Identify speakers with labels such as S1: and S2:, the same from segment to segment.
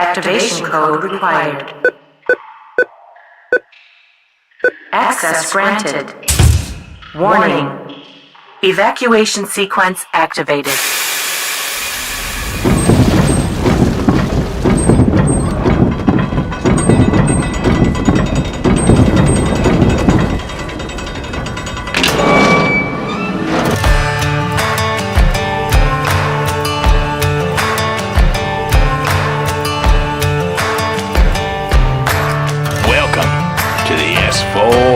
S1: Activation code required. Access granted. Warning. Evacuation sequence activated.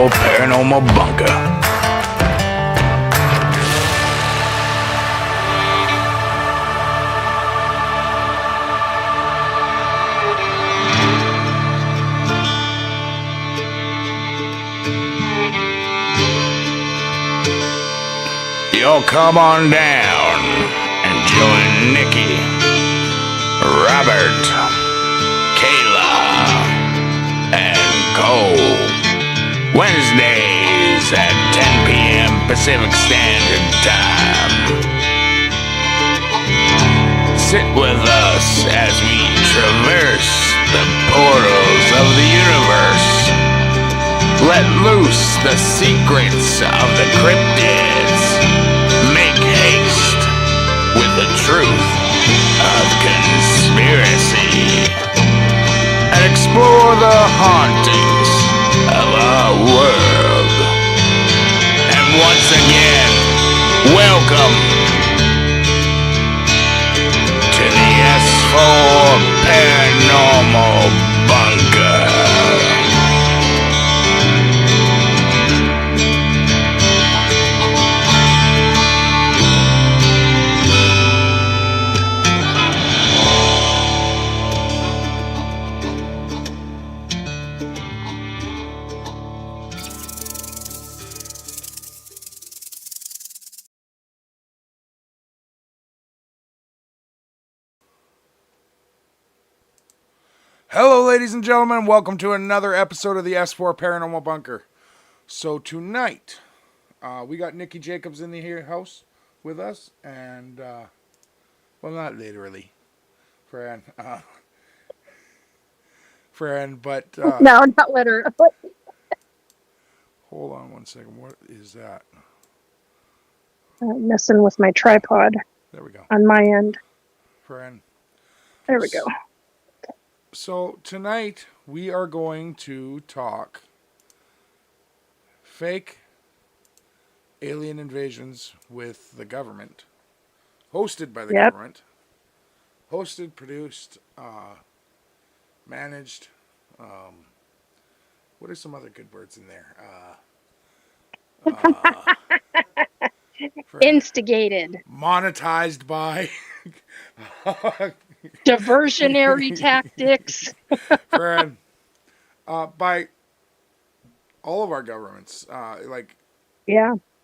S2: Paranormal Bunker. Y'all come on down and join Nikki, Robert, Kayla, and Cole. Wednesdays at 10 p.m. Pacific Standard Time. Sit with us as we traverse the portals of the universe. Let loose the secrets of the cryptids. Make haste with the truth of conspiracy. And explore the hauntings of our world. And once again, welcome to the S4 Paranormal Bunker.
S3: Hello, ladies and gentlemen. Welcome to another episode of the S4 Paranormal Bunker. So tonight, we got Nikki Jacobs in the house with us, and well, not literally, friend, but
S4: no, not literally.
S3: Hold on one second. What is that?
S4: Messing with my tripod.
S3: There we go.
S4: On my end.
S3: Friend.
S4: There we go.
S3: So tonight we are going to talk fake alien invasions with the government, hosted by the government, hosted, produced, managed. What are some other good words in there?
S4: Instigated.
S3: Monetized by.
S4: Diversionary tactics.
S3: Friend, by all of our governments.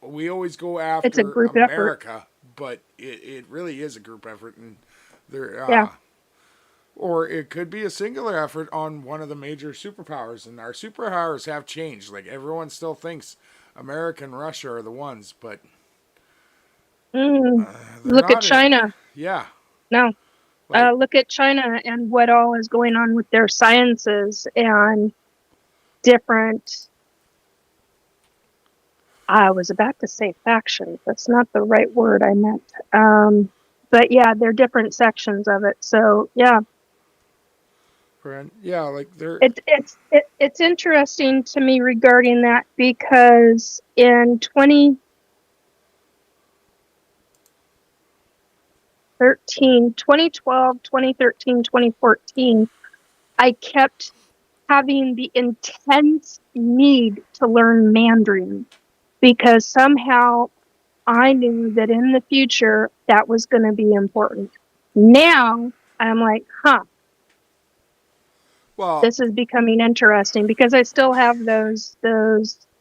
S3: We always go after
S4: it's a group
S3: America,
S4: effort.
S3: But it really is a group effort, and there, or it could be a singular effort on one of the major superpowers. And our superpowers have changed. Like, everyone still thinks America and Russia are the ones, but
S4: look at China. No. Look at China and what all is going on with their sciences and different. I was about to say factions. That's not the right word I meant. But yeah, they're different sections of it. So yeah. It's interesting to me regarding that, because in 2012, 2013, 2014, I kept having the intense need to learn Mandarin, because somehow I knew that in the future that was going to be important. Now I'm like,
S3: well,
S4: this is becoming interesting, because I still have those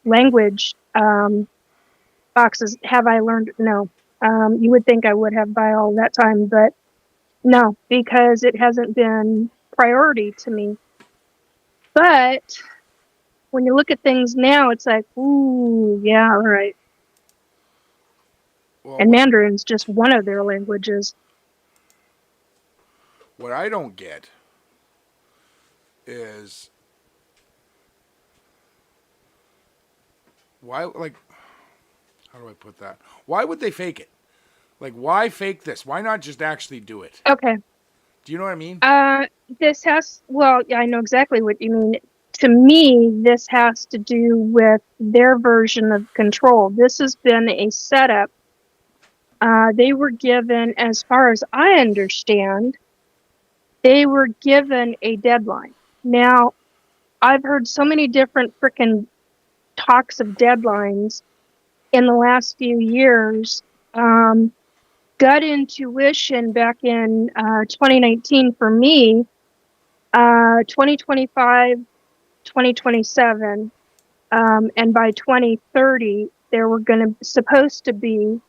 S4: language boxes. Have I learned? No. You would think I would have by all that time, but no, because it hasn't been priority to me. But when you look at things now, it's like, ooh, yeah, right. Well, and Mandarin's just one of their languages.
S3: What I don't get is why, like, how do I put that? Why would they fake it? Like, why fake this? Why not just actually do it?
S4: Okay.
S3: Do you know what I mean?
S4: This has, well, yeah, I know exactly what you mean. To me, this has to do with their version of control. This has been a setup. They were given, as far as I understand, they were given a deadline. Now, I've heard so many different frickin' talks of deadlines in the last few years. Gut intuition back in 2019 for me, 2025, 2027, and by 2030, there were supposed to be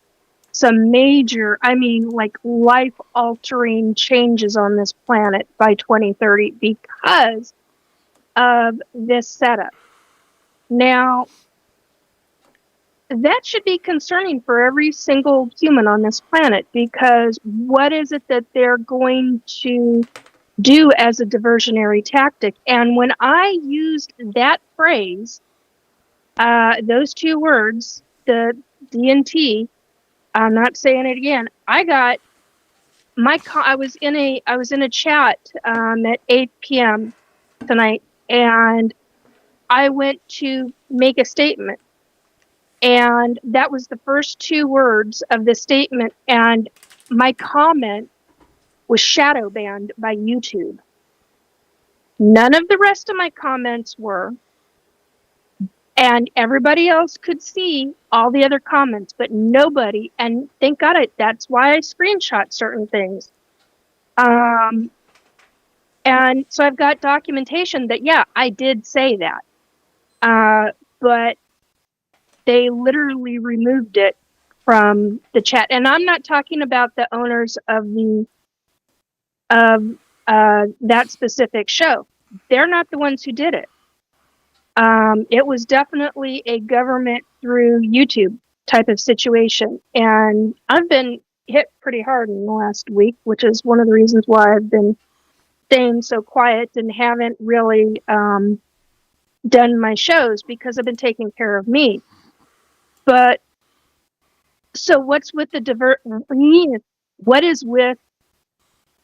S4: some major, I mean, like life-altering changes on this planet by 2030 because of this setup. Now, that should be concerning for every single human on this planet, because what is it that they're going to do as a diversionary tactic? And when I used that phrase, those two words, the DNT, I'm not saying it again. I got I was in a chat at 8 p.m. tonight, and I went to make a statement. And that was the first two words of the statement. And my comment was shadow banned by YouTube. None of the rest of my comments were. And everybody else could see all the other comments, but nobody. And thank God, that's why I screenshot certain things. And so I've got documentation that, yeah, I did say that. But they literally removed it from the chat. And I'm not talking about the owners of that specific show. They're not the ones who did it. It was definitely a government through YouTube type of situation. And I've been hit pretty hard in the last week, which is one of the reasons why I've been staying so quiet and haven't really done my shows, because I've been taking care of me. But so what's with what is with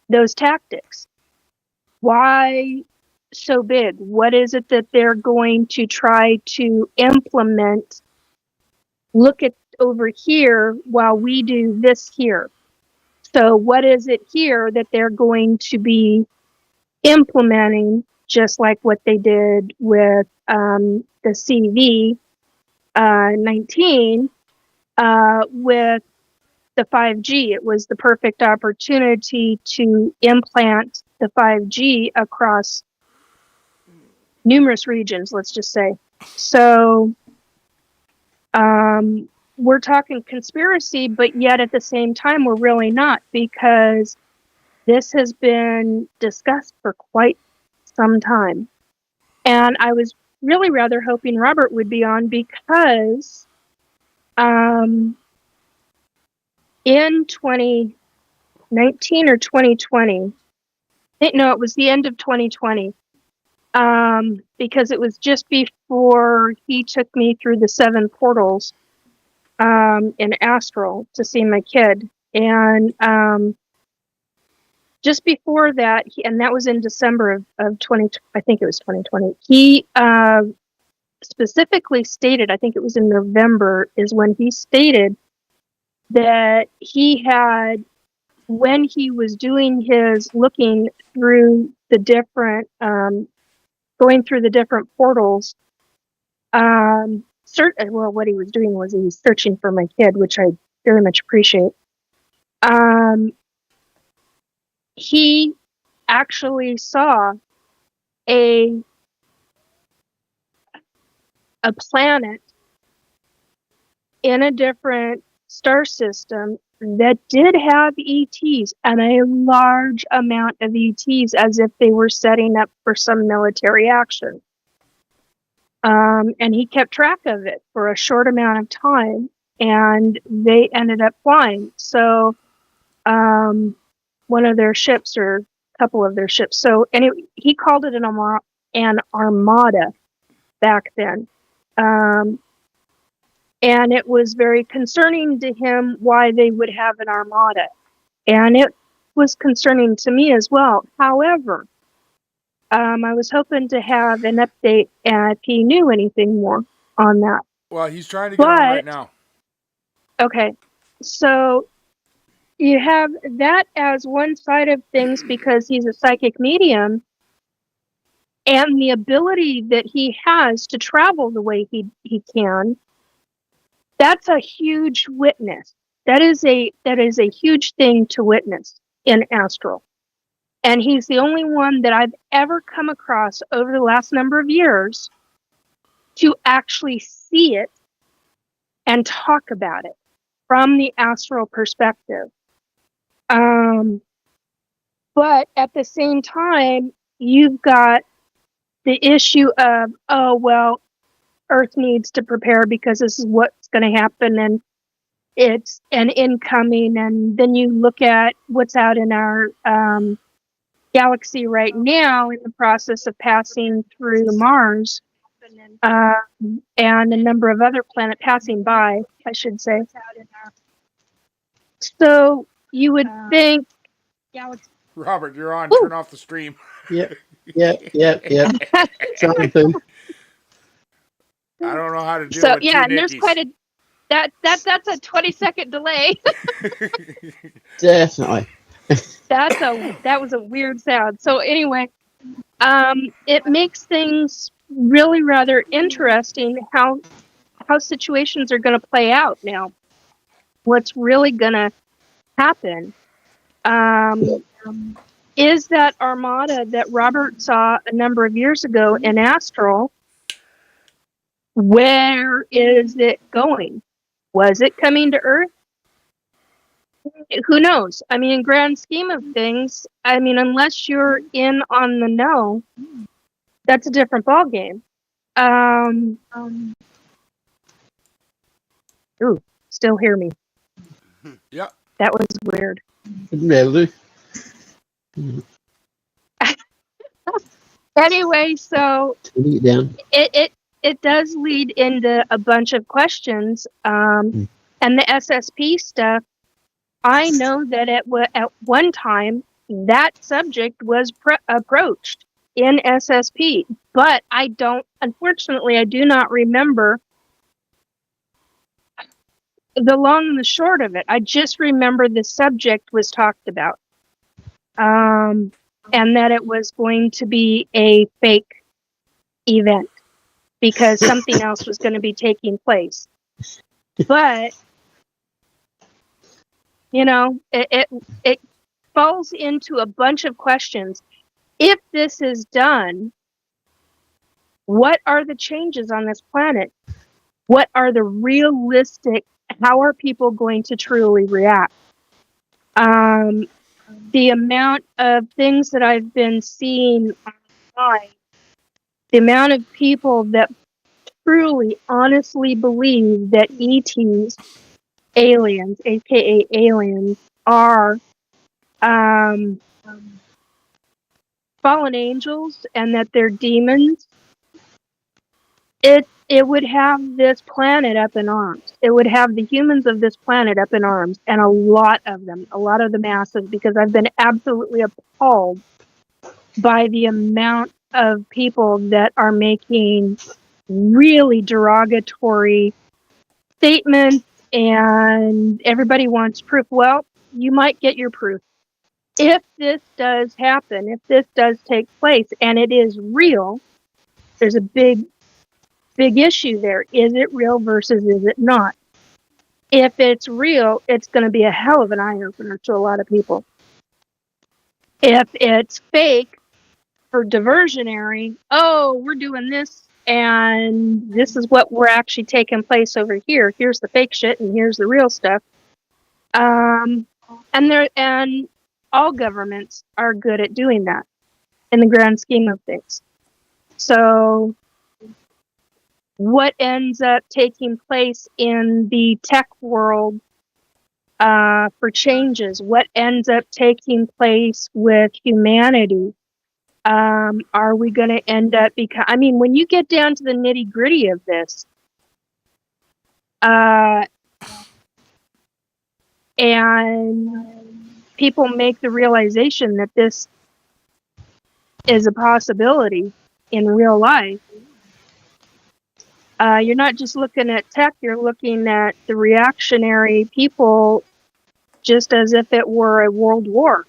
S4: those tactics? Why so big? What is it that they're going to try to implement? Look at over here while we do this here. So what is it here that they're going to be implementing, just like what they did with the CV 19 with the 5G? It was the perfect opportunity to implant the 5G across numerous regions, let's just say. So we're talking conspiracy, but yet at the same time, we're really not, because this has been discussed for quite some time. And I was really rather hoping Robert would be on, because in 2019 or 2020, no, it was the end of 2020, because it was just before he took me through the 7 portals in Astral to see my kid. And just before that, and that was in December of 20, I think it was 2020, he specifically stated, I think it was in November, is when he stated that he had, when he was doing his looking through the different, going through the different portals, what he was doing was he was searching for my kid, which I very much appreciate. He actually saw a planet in a different star system that did have ETs, and a large amount of ETs, as if they were setting up for some military action. And he kept track of it for a short amount of time, and they ended up flying. So one of their ships, or couple of their ships. So anyway, he called it an armada back then. And it was very concerning to him why they would have an armada. And it was concerning to me as well. However, I was hoping to have an update if he knew anything more on that.
S3: Well, he's trying to get on right now.
S4: Okay, so you have that as one side of things because he's a psychic medium, and the ability that he has to travel the way he can. That's a huge witness. That is a huge thing to witness in Astral. And he's the only one that I've ever come across over the last number of years to actually see it and talk about it from the astral perspective. But at the same time, you've got the issue of, oh, well, Earth needs to prepare because this is what's going to happen, and it's an incoming. And then you look at what's out in our galaxy right now in the process of passing through Mars, and a number of other planets passing by, I should say. So you would think...
S3: Robert, you're on. Ooh. Turn off the stream.
S5: Yep. Trying to.
S3: I don't know how to do it.
S4: So yeah, and there's quite a that's a 20-second delay.
S5: Definitely.
S4: That was a weird sound. So anyway, it makes things really rather interesting how situations are going to play out now. What's really going to happen is that armada that Robert saw a number of years ago in Astral. Where is it going? Was it coming to Earth? Who knows? I mean, in grand scheme of things, I mean, unless you're in on the know, that's a different ballgame. Ooh, still hear me.
S3: Yep.
S4: That was weird.
S5: Really?
S4: Anyway, so it does lead into a bunch of questions. And the SSP stuff, I know that at one time that subject was approached in SSP, but unfortunately, I do not remember the long and the short of it. I just remember the subject was talked about, and that it was going to be a fake event because something else was going to be taking place. But you know, it falls into a bunch of questions. If this is done, what are the changes on this planet? What are the realistic, how are people going to truly react? The amount of things that I've been seeing online, the amount of people that truly, honestly believe that ETs, aliens, aka aliens, are fallen angels and that they're demons, it would have this planet up in arms. It would have the humans of this planet up in arms, and a lot of the masses, because I've been absolutely appalled by the amount of people that are making really derogatory statements, and everybody wants proof. Well, you might get your proof. If this does happen, if this does take place, and it is real, there's a big issue there. Is it real versus is it not? If it's real, it's going to be a hell of an eye-opener to a lot of people. If it's fake or diversionary, oh, we're doing this, and this is what we're actually taking place over here. Here's the fake shit, and here's the real stuff. And all governments are good at doing that in the grand scheme of things. So what ends up taking place in the tech world for changes? What ends up taking place with humanity? Are we going to end up I mean, when you get down to the nitty gritty of this, and people make the realization that this is a possibility in real life, you're not just looking at tech, you're looking at the reactionary people just as if it were a world war.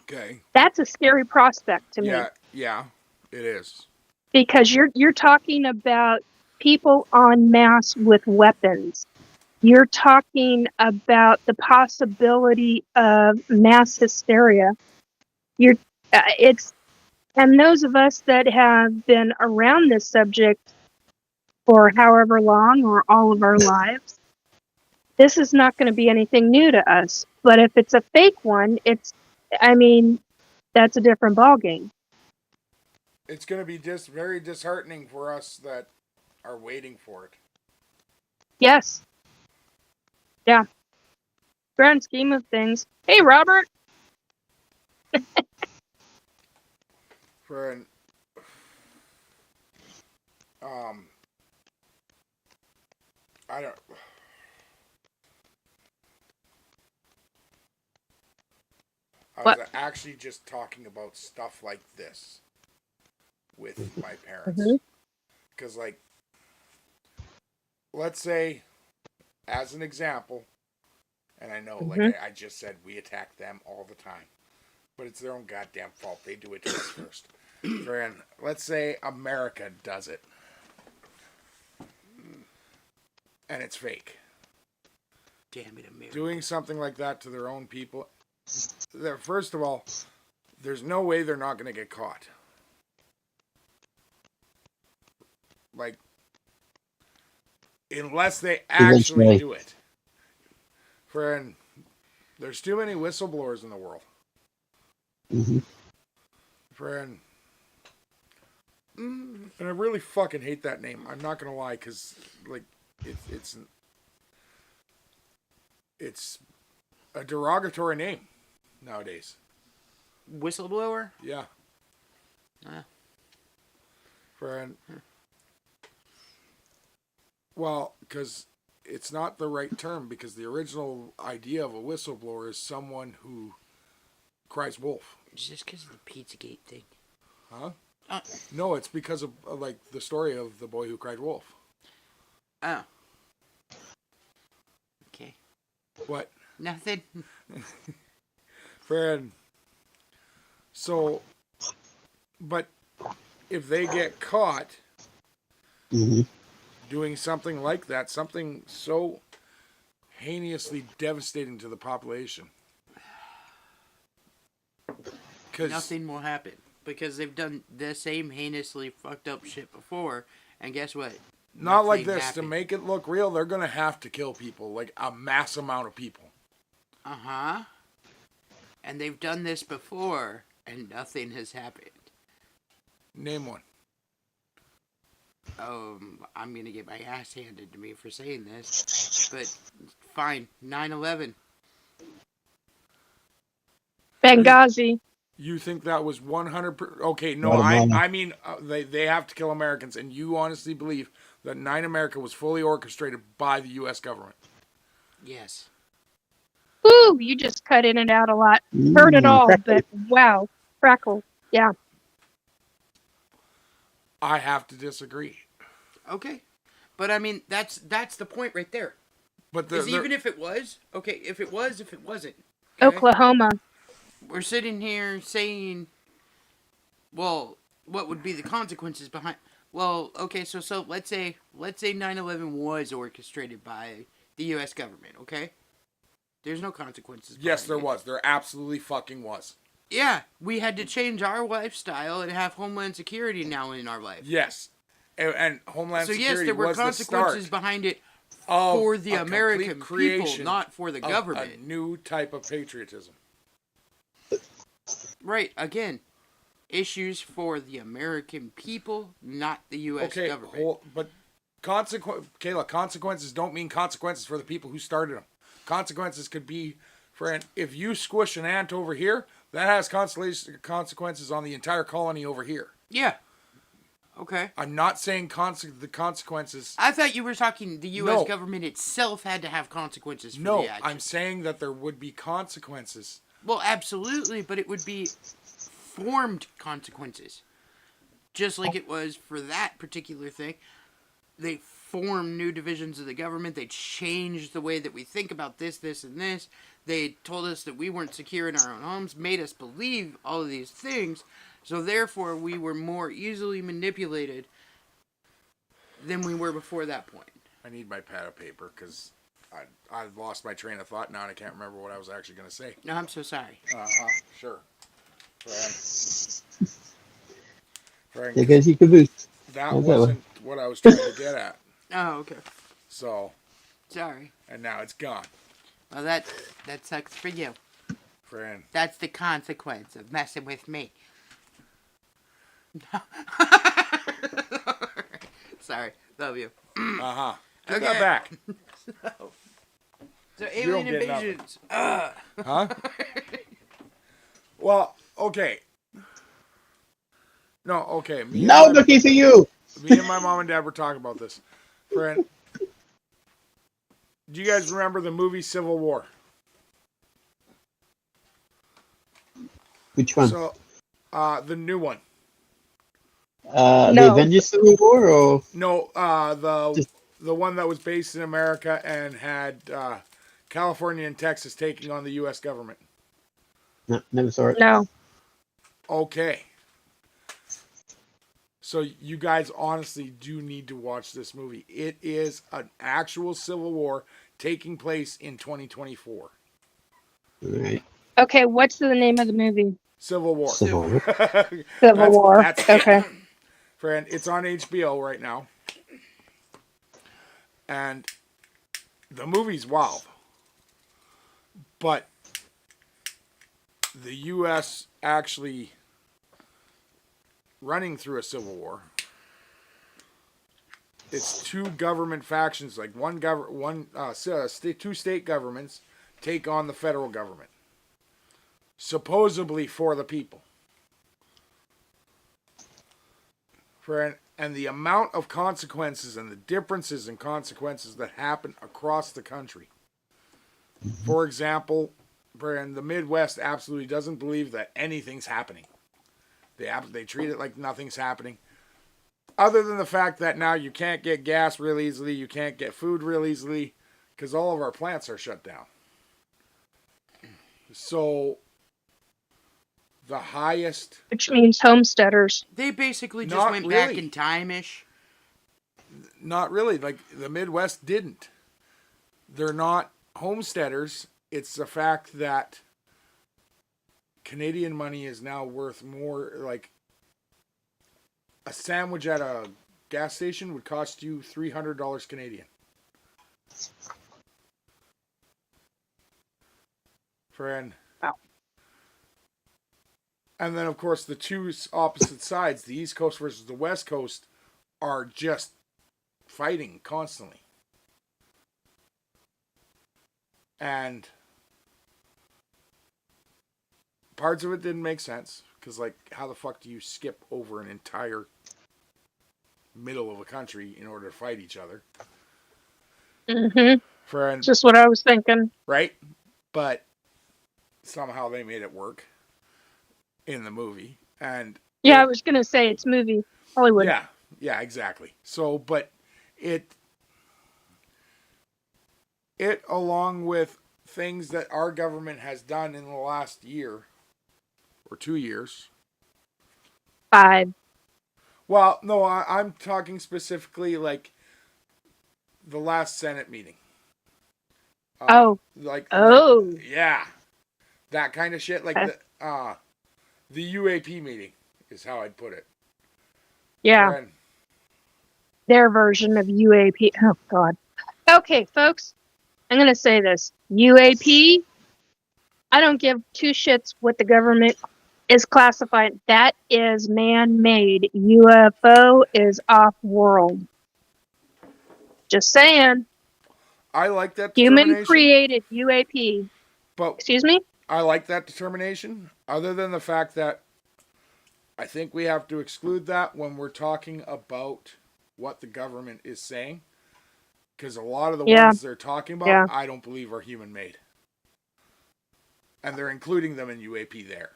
S3: Okay.
S4: That's a scary prospect to me.
S3: Yeah, it is.
S4: Because you're talking about people en masse with weapons. You're talking about the possibility of mass hysteria. And those of us that have been around this subject for however long or all of our lives, this is not going to be anything new to us. But if it's a fake one, that's a different ballgame.
S3: It's going to be just very disheartening for us that are waiting for it.
S4: Yes. Yeah. Grand scheme of things. Hey, Robert.
S3: For an, I don't. I was actually just talking about stuff like this with my parents. Because, like, let's say, as an example, and I know, like I just said, we attack them all the time. But it's their own goddamn fault. They do it to us first. Friend, let's say America does it. And it's fake.
S5: Damn it, America.
S3: Doing something like that to their own people. First of all, there's no way they're not going to get caught. Like, unless they actually do it. Friend, there's too many whistleblowers in the world. Friend. And I really fucking hate that name. I'm not going to lie, because, like, it's a derogatory name nowadays.
S5: Whistleblower?
S3: Yeah. Friend. Well, because it's not the right term, because the original idea of a whistleblower is someone who cries wolf.
S5: Just because of the Pizzagate thing.
S3: Huh? No, it's because of, like, the story of the boy who cried wolf.
S5: Oh. Okay.
S3: What?
S5: Nothing.
S3: Friend. So, but if they get caught doing something like that, something so heinously devastating to the population,
S5: nothing will happen. Because they've done the same heinously fucked up shit before, and guess what?
S3: Not like this. Happened. To make it look real, they're going to have to kill people, like a mass amount of people.
S5: And they've done this before, and nothing has happened.
S3: Name one.
S5: I'm going to get my ass handed to me for saying this, but fine. 9/11.
S4: Benghazi.
S3: You think that was 100%? Okay, no, I mean, they have to kill Americans, and you honestly believe that 9/11 was fully orchestrated by the U.S. government?
S5: Yes.
S4: Ooh, you just cut in and out a lot. Heard it all, but wow. Crackle. Yeah.
S3: I have to disagree.
S5: Okay. But, I mean, that's the point right there. But even if it was, okay, if it wasn't. Okay?
S4: Oklahoma.
S5: We're sitting here saying, well, what would be the consequences behind? Well, okay, so let's say 9/11 was orchestrated by the U.S. government. Okay, there's no consequences.
S3: Yes, there was. There absolutely fucking was.
S5: Yeah, we had to change our lifestyle and have Homeland Security now in our life.
S3: Yes, and Homeland Security. So yes,
S5: there were consequences behind it for the American people, not for the government.
S3: A new type of patriotism.
S5: Right, again, issues for the American people, not the U.S. government.
S3: But Kayla, consequences don't mean consequences for the people who started them. Consequences could be, for if you squish an ant over here, that has consequences on the entire colony over here.
S5: Yeah. Okay.
S3: I'm not saying the consequences.
S5: I thought you were talking the U.S. government itself had to have consequences for the action.
S3: I'm saying that there would be consequences.
S5: Well, absolutely, but it would be formed consequences. Just like it was for that particular thing. They formed new divisions of the government. They changed the way that we think about this, and this. They told us that we weren't secure in our own homes, made us believe all of these things. So therefore, we were more easily manipulated than we were before that point.
S3: I need my pad of paper because I've lost my train of thought now and I can't remember what I was actually going to say.
S5: No, I'm so sorry.
S3: Sure. Frank,
S6: Because you could boost.
S3: that wasn't what I was trying to get at.
S5: Oh, okay.
S3: So.
S5: Sorry.
S3: And now it's gone.
S5: Well, that sucks for you.
S3: Friend.
S5: That's the consequence of messing with me. Sorry. Love you.
S3: Get that back.
S5: So alien invasions.
S3: Huh? Well, okay. No, okay.
S6: No, looking for you.
S3: Me and my mom and dad were talking about this. Friend, do you guys remember the movie Civil War?
S6: Which one?
S3: So, the new one.
S6: The Avengers Civil War, or
S3: no? The one that was based in America and had California and Texas taking on the U.S. government.
S6: No, never saw it.
S4: No.
S3: Okay. So you guys honestly do need to watch this movie. It is an actual civil war taking place in 2024.
S6: All right.
S4: Okay, what's the name of the movie?
S3: Civil War.
S6: Civil War.
S4: Civil War. Okay.
S3: Friend, it's on HBO right now. And the movie's wild. But the U.S. actually running through a civil war. It's two government factions, like two state governments take on the federal government, supposedly for the people. And the amount of consequences and the differences in consequences that happen across the country. For example, the Midwest absolutely doesn't believe that anything's happening. They treat it like nothing's happening. Other than the fact that now you can't get gas real easily, you can't get food real easily, because all of our plants are shut down. So, the highest...
S4: Which means homesteaders.
S5: They basically just went back in time-ish.
S3: Not really. Like, the Midwest didn't. They're not homesteaders. It's the fact that Canadian money is now worth more. Like, a sandwich at a gas station would cost you $300 Canadian. Friend.
S4: Wow.
S3: And then, of course, the two opposite sides, the East Coast versus the West Coast, are just fighting constantly. And parts of it didn't make sense. Because, like, how the fuck do you skip over an entire middle of a country in order to fight each other?
S4: Mm-hmm.
S3: Friend.
S4: Just what I was thinking.
S3: Right? But somehow they made it work in the movie. And
S4: yeah, I was going to say it's movie. Hollywood.
S3: Yeah, exactly. So, but it along with things that our government has done in the last year or 2 years.
S4: 5.
S3: Well, no, I'm talking specifically like the last Senate meeting. Yeah. That kind of shit. Like the UAP meeting is how I'd put it.
S4: Yeah.
S3: Friend.
S4: Their version of UAP. Oh, God. Okay, folks. I'm going to say this. UAP, I don't give two shits what the government is classified. That is man-made. UFO is off-world. Just saying.
S3: I like that
S4: Human
S3: determination.
S4: created UAP.
S3: But
S4: Excuse me?
S3: I like that determination, other than the fact that I think we have to exclude that when we're talking about what the government is saying. Because a lot of the ones they're talking about, I don't believe are human-made. And they're including them in UAP there.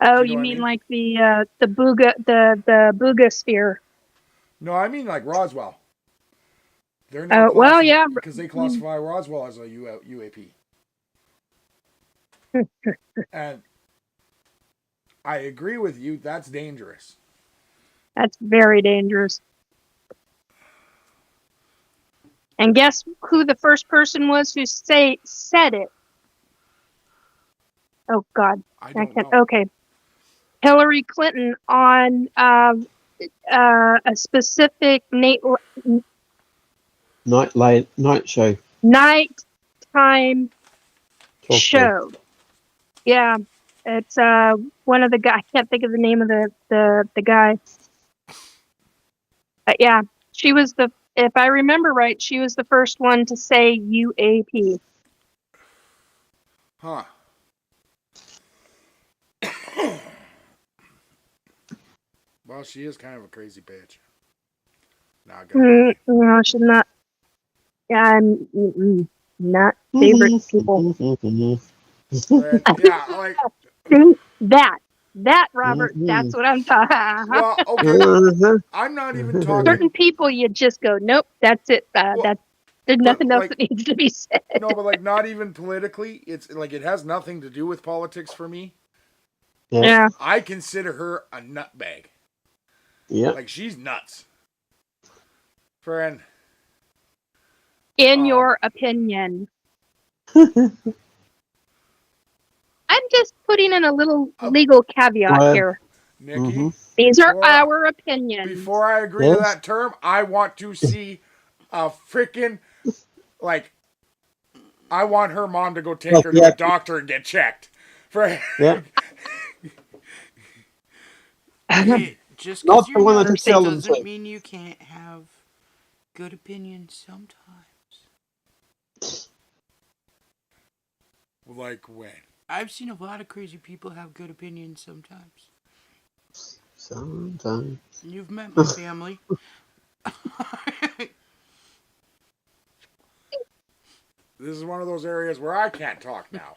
S4: Oh, you mean like the Booga sphere?
S3: No, I mean like Roswell. They're not because they classify Roswell as a UAP. And I agree with you, that's dangerous.
S4: That's very dangerous. And guess who the first person was who said it? Oh God, I can't know. Okay, Hillary Clinton on a specific night
S6: show.
S4: Nighttime show. Yeah, it's one of the guys. I can't think of the name of the guy. Yeah, she was if I remember right, she was the first one to say UAP.
S3: Huh. Well, she is kind of a crazy bitch.
S4: No, she's not. Yeah, I'm not favorite people.
S3: Yeah, like
S4: that Robert. That's what I'm talking.
S3: Well, okay. I'm not even talking.
S4: Certain people, you just go, nope. That's it. There's nothing else that needs to be said.
S3: No, but like not even politically. It's like it has nothing to do with politics for me.
S4: Yeah.
S3: I consider her a nutbag.
S6: Yeah.
S3: Like she's nuts. Friend.
S4: In your opinion. I'm just putting in a little legal caveat here.
S3: Nikki,
S4: these are our opinions.
S3: Before I agree to that term, I want to see a freaking, like, I want her mom to go take her to a doctor and get checked.
S5: Just because you're nuts doesn't mean you can't have good opinions sometimes.
S3: Like when?
S5: I've seen a lot of crazy people have good opinions sometimes.
S6: Sometimes.
S5: You've met my family.
S3: This is one of those areas where I can't talk now.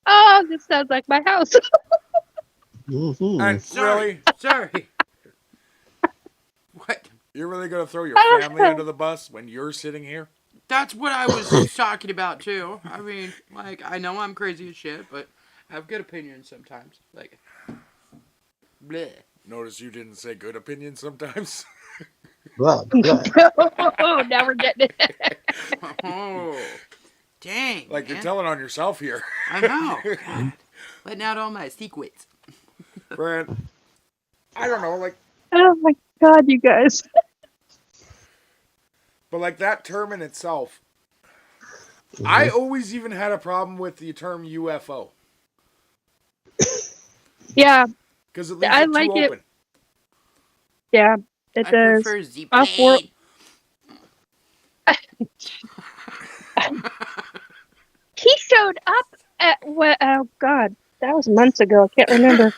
S4: Oh, this sounds like my house.
S3: And
S5: sorry. What?
S3: You're really going to throw your family under the bus when you're sitting here?
S5: That's what I was talking about, too. I mean, like, I know I'm crazy as shit, but I have good opinions sometimes. Like, bleh.
S3: Notice you didn't say good opinions sometimes?
S6: Well,
S4: oh, now we're getting it.
S5: Oh, dang.
S3: Like, you're telling on yourself here.
S5: I know. God. Letting out all my secrets.
S3: Brent, I don't know, like...
S4: Oh, my God, you guys.
S3: But, like, that term in itself, I always even had a problem with the term UFO.
S4: Yeah.
S3: Because it leaves it
S4: like
S3: too open.
S4: Yeah, it does.
S5: Prefer Z-Plane.
S4: He showed up at what? Oh God, that was months ago. I can't remember.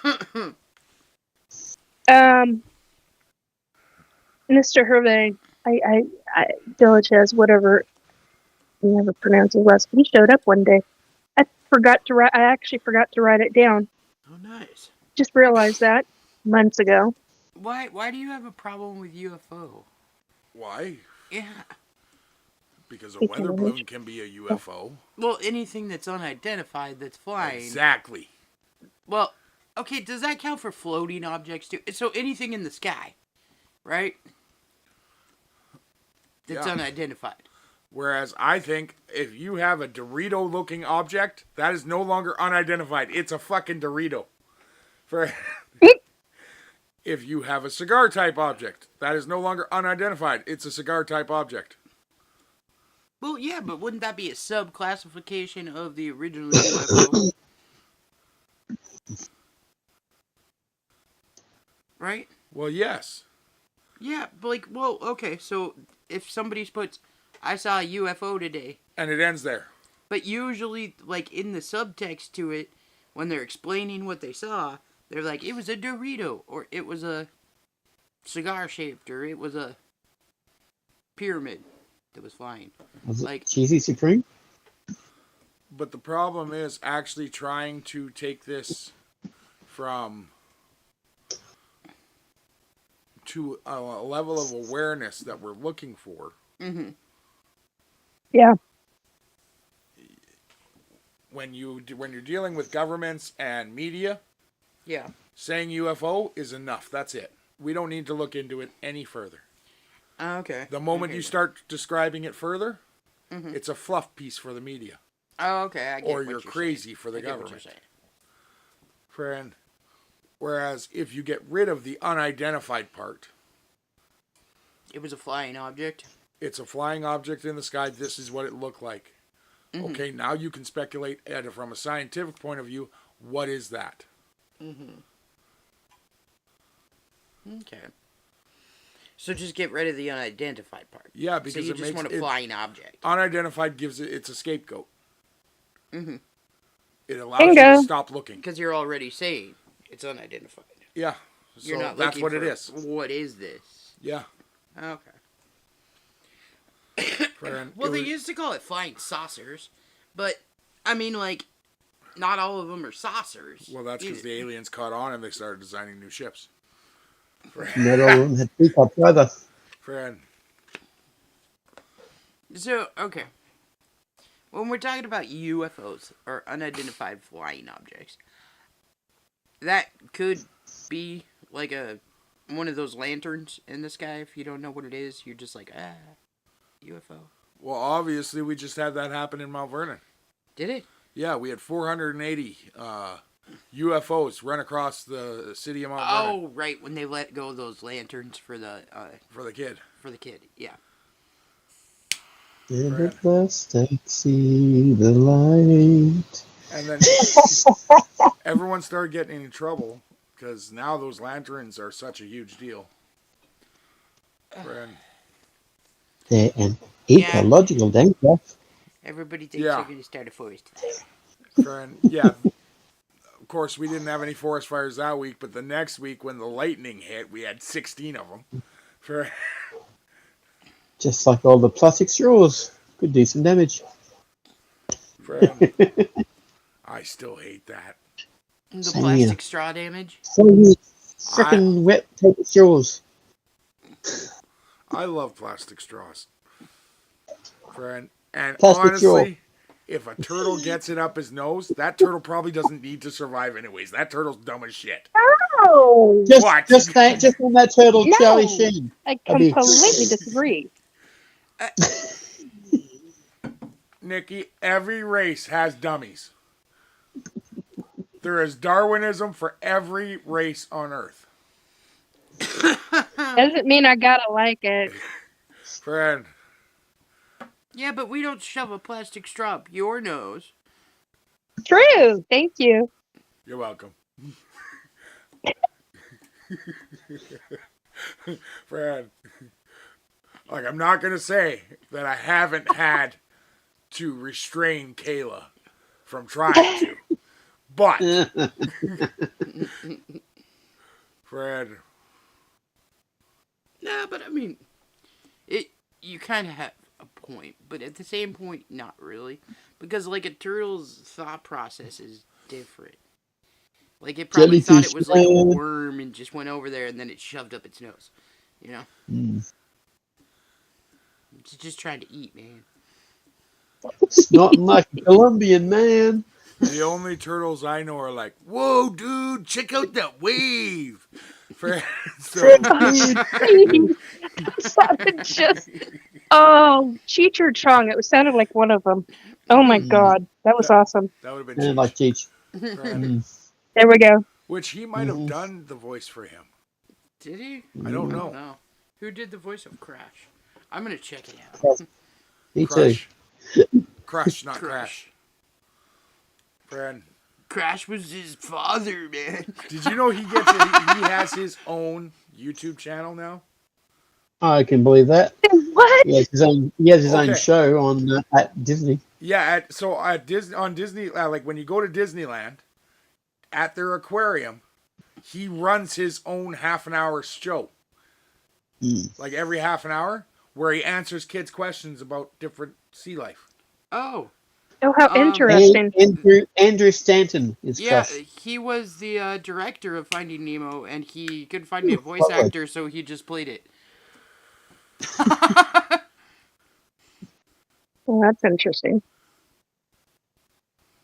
S4: Mr. Hervé, I Diligez, whatever you never pronounce his last. He showed up one day. I actually forgot to write it down.
S5: Oh, nice.
S4: Just realized that months ago.
S5: Why do you have a problem with UFO?
S3: Why?
S5: Yeah.
S3: Because a weather balloon can be a UFO.
S5: Well, anything that's unidentified that's flying.
S3: Exactly.
S5: Well, okay, does that count for floating objects too? So anything in the sky, right? That's unidentified.
S3: Whereas I think if you have a Dorito-looking object, that is no longer unidentified. It's a fucking Dorito. If you have a cigar-type object, that is no longer unidentified. It's a cigar-type object.
S5: Well, yeah, but wouldn't that be a sub-classification of the original UFO? Right?
S3: Well, yes.
S5: Yeah, but like, well, okay, so if somebody puts, I saw a UFO today,
S3: And it ends there.
S5: but usually, like, in the subtext to it, when they're explaining what they saw, they're like, it was a Dorito, or it was a cigar-shaped, or it was a pyramid that was flying.
S6: Was it
S5: Like,
S6: Cheesy Supreme?
S3: But the problem is actually trying to take this from to a level of awareness that we're looking for.
S5: mm-hmm.
S4: Yeah.
S3: When you're dealing with governments and media,
S5: Yeah.
S3: saying UFO is enough. That's it. We don't need to look into it any further.
S5: Okay.
S3: The moment you start describing it further,
S5: Mhm.
S3: it's a fluff piece for the media.
S5: Oh, okay, I get
S3: Or
S5: what
S3: you're
S5: saying.
S3: crazy for the
S5: I get what
S3: government.
S5: you're saying.
S3: Friend. Whereas if you get rid of the unidentified part,
S5: It was a flying object.
S3: it's a flying object in the sky, this is what it looked like.
S5: Mhm.
S3: Okay, now you can speculate from a scientific point of view, what is that?
S5: Mm-hmm. Okay. So just get rid of the unidentified part.
S3: Yeah,
S5: So
S3: because
S5: you
S3: it
S5: just
S3: makes
S5: want a
S3: it,
S5: flying object.
S3: unidentified gives it's a scapegoat.
S5: Mm-hmm.
S3: It allows you to
S4: Bingo.
S3: stop looking.
S5: Because you're already saying it's unidentified.
S3: Yeah, so
S5: You're not
S3: that's
S5: looking
S3: what it
S5: for,
S3: is.
S5: What is this?
S3: Yeah.
S5: Okay.
S3: Friend,
S5: Well,
S3: it
S5: they
S3: was-
S5: used to call it flying saucers, but I mean, like, not all of them are saucers.
S3: Well, that's because the aliens caught on and they started designing new ships.
S6: Not all of them had teacups either.
S3: Friend,
S5: So, okay. When we're talking about UFOs, or unidentified flying objects, that could be like one of those lanterns in the sky. If you don't know what it is, you're just like, UFO.
S3: well, obviously, we just had that happen in Mount Vernon.
S5: Did it?
S3: Yeah, we had 480 UFOs run across the city of Mount Vernon
S5: Oh, right, when they let go of those lanterns for the
S3: for the kid.
S5: kid. Yeah.
S6: And at last I see the light.
S3: And then everyone started getting in trouble because now those lanterns are such a huge deal. Friend.
S6: They're an ecological danger.
S5: Everybody thinks
S3: Yeah.
S5: they're going to start a forest fire.
S3: Friend, yeah. Of course, we didn't have any forest fires that week, but the next week when the lightning hit, we had 16 of them.
S6: Just like all the plastic straws. Could do some damage.
S3: Friend, I still hate that.
S5: The
S6: Same
S5: plastic
S6: here.
S5: straw damage.
S6: So you frickin' wet paper straws.
S3: I love plastic straws. Friend, and
S6: Plastic straw.
S3: honestly, if a turtle gets it up his nose, that turtle probably doesn't need to survive anyways. That turtle's dumb as shit.
S4: Oh,
S3: What?
S6: Just on that turtle,
S4: No.
S6: Charlie Sheen.
S4: I
S6: I mean-
S4: completely disagree.
S3: Nikki, every race has dummies. There is Darwinism for every race on Earth.
S4: Doesn't mean I gotta like it.
S3: Friend,
S5: Yeah, but we don't shove a plastic straw up your nose.
S4: True. Thank you.
S3: you're welcome. Friend, like, I'm not going to say that I haven't had to restrain Kayla from trying to. But, Fred,
S5: Nah, but I mean, you kind of have a point, but at the same point, not really. Because, like, a turtle's thought process is different. Like, it probably thought it was like a worm and just went over there and then it shoved up its nose. You know? It's just trying to eat, man.
S6: It's not like a Colombian man.
S3: the only turtles I know are like, whoa, dude, check out that wave. Fred, so,
S4: Sounded just. Oh, Cheech or Chong. It sounded like one of them. Oh my god, that was awesome.
S3: that would have been
S6: And like
S3: Cheech.
S6: Cheech.
S3: Fred,
S4: There we go.
S3: which he might have done the voice for him.
S5: Did he?
S3: I don't
S5: I
S3: know.
S5: don't know. Who did the voice of Crash? I'm gonna check it out.
S6: Me
S3: Crush.
S6: too.
S3: Crush, not Crash. Friend.
S5: Crash was his father, man.
S3: Did you know he has his own YouTube channel now?
S6: I can believe that.
S4: What?
S6: He has his own
S3: Okay.
S6: show on at Disney.
S3: Yeah, on Disney, like when you go to Disneyland, at their aquarium, he runs his own half-an-hour show. Like every half an hour, where he answers kids' questions about different sea life.
S5: Oh.
S4: Oh, how interesting.
S6: Andrew Stanton is
S5: Yeah,
S6: Crush.
S5: he was the director of Finding Nemo, and he couldn't find a voice actor, so he just played it.
S4: Well, that's interesting.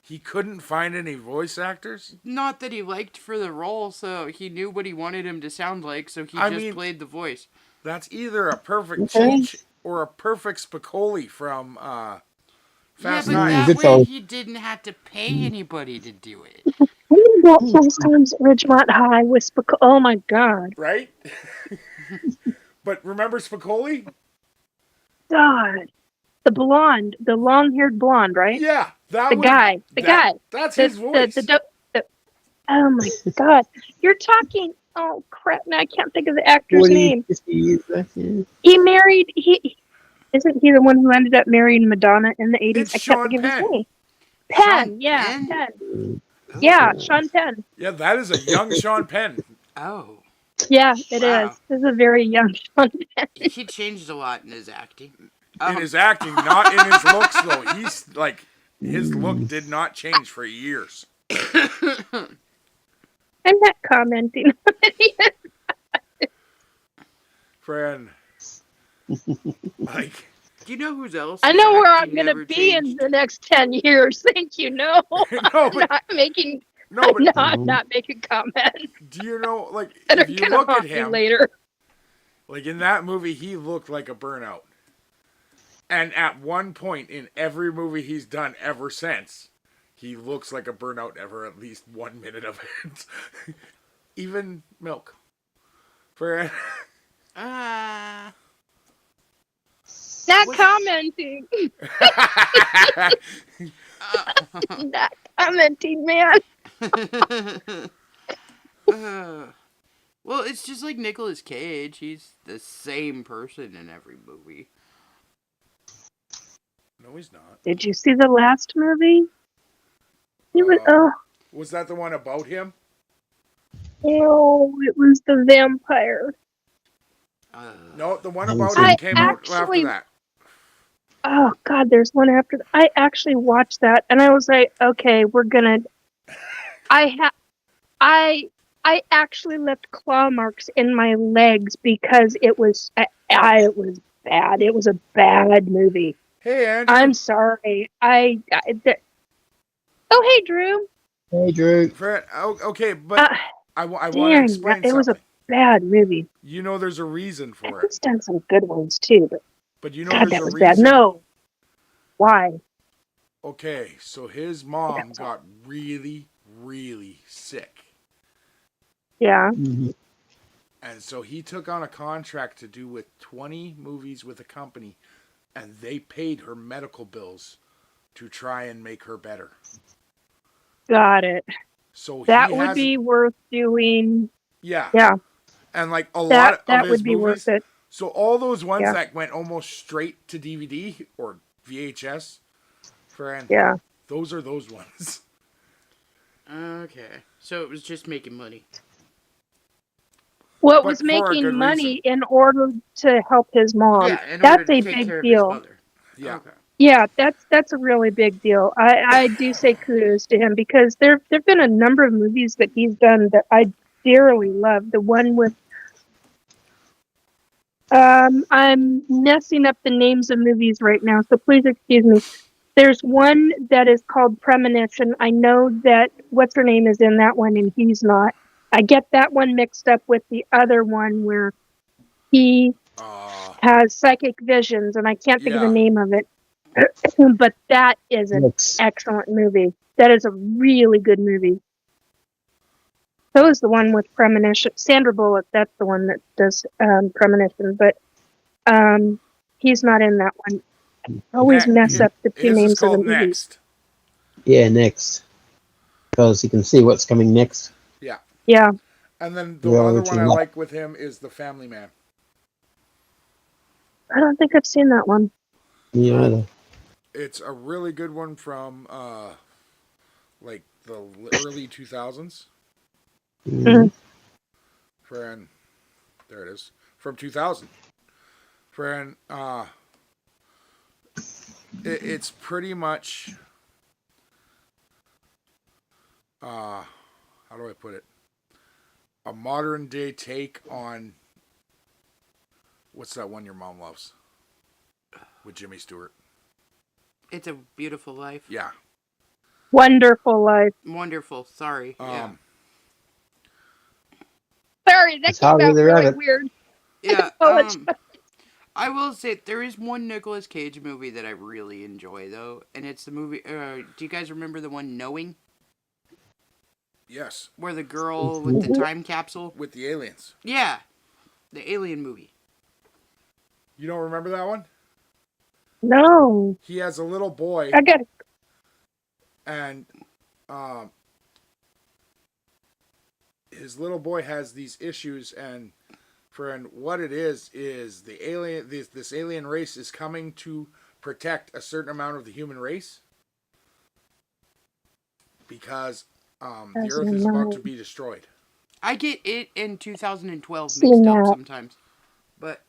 S3: He couldn't find any voice actors?
S5: Not that he liked for the role, so he knew what he wanted him to sound like, so he just played the voice.
S3: That's either a perfect cheat or a perfect Spicoli from Fast
S5: Yeah, but
S3: Nine.
S5: that way he didn't have to pay anybody to do it.
S4: Those times at Ridgemont High with oh my God.
S3: Right? But remember Spicoli?
S4: God. The blonde, the long-haired blonde, right?
S3: Yeah.
S4: The guy.
S3: That's his voice.
S4: Oh my God. You're talking, oh crap, now I can't think of the actor's name.
S6: 50 years back, yeah.
S4: He married, isn't he the one who ended up marrying Madonna in the 80s?
S3: It's
S4: I can't
S3: Sean
S4: think of his
S3: Penn.
S4: name. Penn,
S5: Sean
S4: yeah,
S5: Penn?
S4: Penn. Yeah, Sean Penn.
S3: Yeah, that is a young Sean Penn.
S5: Oh.
S4: Yeah, it
S5: Wow.
S4: is. This is a very young Sean Penn.
S5: He changed a lot in his acting.
S3: In his acting, not in his looks, though. He's like, his look did not change for years.
S4: I'm not commenting on it.
S3: Friend. Like,
S5: Do you know who else?
S4: I know where I'm
S5: acting
S4: going to
S5: never
S4: be in
S5: changed?
S4: the next 10 years. Thank you. No,
S3: no,
S4: I'm
S3: but,
S4: not making.
S3: no, but
S4: I'm not making comments.
S3: do you know, like,
S4: That
S3: if
S4: are
S3: you
S4: going to
S3: look at
S4: haunt me
S3: him,
S4: later.
S3: like in that movie, he looked like a burnout. And at one point in every movie he's done ever since, he looks like a burnout ever at least 1 minute of it. Even Milk. For
S5: Ah.
S4: Not commenting. Not commenting, man.
S5: Well, it's just like Nicolas Cage. He's the same person in every movie.
S3: No, he's not.
S4: Did you see the last movie? It was,
S3: Was that the one about him?
S4: it was the vampire.
S3: No, the one about
S4: I
S3: him came out after
S4: actually-
S3: that.
S4: Oh God, there's one after. I actually watched that, and I was like, okay, we're gonna. I actually left claw marks in my legs because it was it was bad. It was a bad movie.
S3: Hey, Andrew.
S4: I'm sorry. Oh, hey, Drew.
S6: Hey, Drew.
S3: Fred, okay, but I want to
S4: Dang,
S3: explain
S4: it was a
S3: something.
S4: bad movie.
S3: You know there's a reason for
S4: He's
S3: it.
S4: done some good ones too, but
S3: You know
S4: God,
S3: there's
S4: that
S3: a
S4: was
S3: reason.
S4: bad. No. Why?
S3: Okay, so his mom got really, really sick.
S4: Yeah.
S6: Mm-hmm.
S3: And so he took on a contract to do with 20 movies with a company, and they paid her medical bills to try and make her better.
S4: Got it.
S3: So
S4: That
S3: he
S4: would
S3: has,
S4: be worth doing.
S3: yeah.
S4: Yeah.
S3: And like a lot
S4: That
S3: of his
S4: would be
S3: movies,
S4: worth it.
S3: so all those ones
S4: Yeah.
S3: that went almost straight to DVD or VHS, friend,
S4: Yeah.
S3: those are those ones.
S5: Okay. So it was just making money.
S4: Well, it
S3: But
S4: was
S3: for a
S4: making
S3: good
S4: money in order to help his mom.
S5: Yeah, in order
S4: That's
S5: to
S4: a
S5: take
S4: big
S5: care
S4: deal.
S5: of his mother.
S3: Yeah.
S5: Okay.
S4: Yeah, that's a really big deal. I do say kudos to him because there've been a number of movies that he's done that I dearly love. The one with I'm messing up the names of movies right now, so please excuse me. There's one that is called Premonition. I know that what's her name is in that one and he's not. I get that one mixed up with the other one where he has psychic visions and I can't think of the
S3: Yeah.
S4: name of it. But that is an excellent movie. That is a really good movie. That was the one with Premonition. Sandra Bullock, that's the one that does Premonition, but he's not in that one. Always mess up the two
S3: His is
S4: names of the
S3: called
S4: movies.
S3: Next.
S6: Yeah, next. Because you can see what's coming next.
S3: Yeah.
S4: Yeah.
S3: And then the
S6: The
S3: other one I
S6: original.
S3: like with him is The Family Man.
S4: I don't think I've seen that one.
S6: Me either.
S3: It's a really good one from like the early 2000s.
S6: Mm.
S3: Friend, there it is. From 2000. Friend, it's pretty much how do I put it? A modern day take on what's that one your mom loves? With Jimmy Stewart.
S5: It's a Beautiful Life.
S3: Yeah.
S4: Wonderful Life.
S5: Wonderful. Sorry. Yeah.
S4: Sorry, that
S6: It's
S4: came
S6: Howard
S4: out
S6: the
S4: really
S6: Rabbit.
S4: weird.
S5: Yeah.
S4: Apologize.
S5: I will say there is one Nicolas Cage movie that I really enjoy though, and it's the movie. Do you guys remember the one Knowing,
S3: Yes.
S5: where the girl with the time capsule?
S3: With the aliens.
S5: Yeah, the alien movie.
S3: You don't remember that one?
S4: No.
S3: He has a little boy
S4: I got it.
S3: and his little boy has these issues, and what it is the alien this alien race is coming to protect a certain amount of the human race because the earth is about to be destroyed.
S5: I get it in 2012
S4: Seen
S5: mixed up
S4: that.
S5: sometimes, but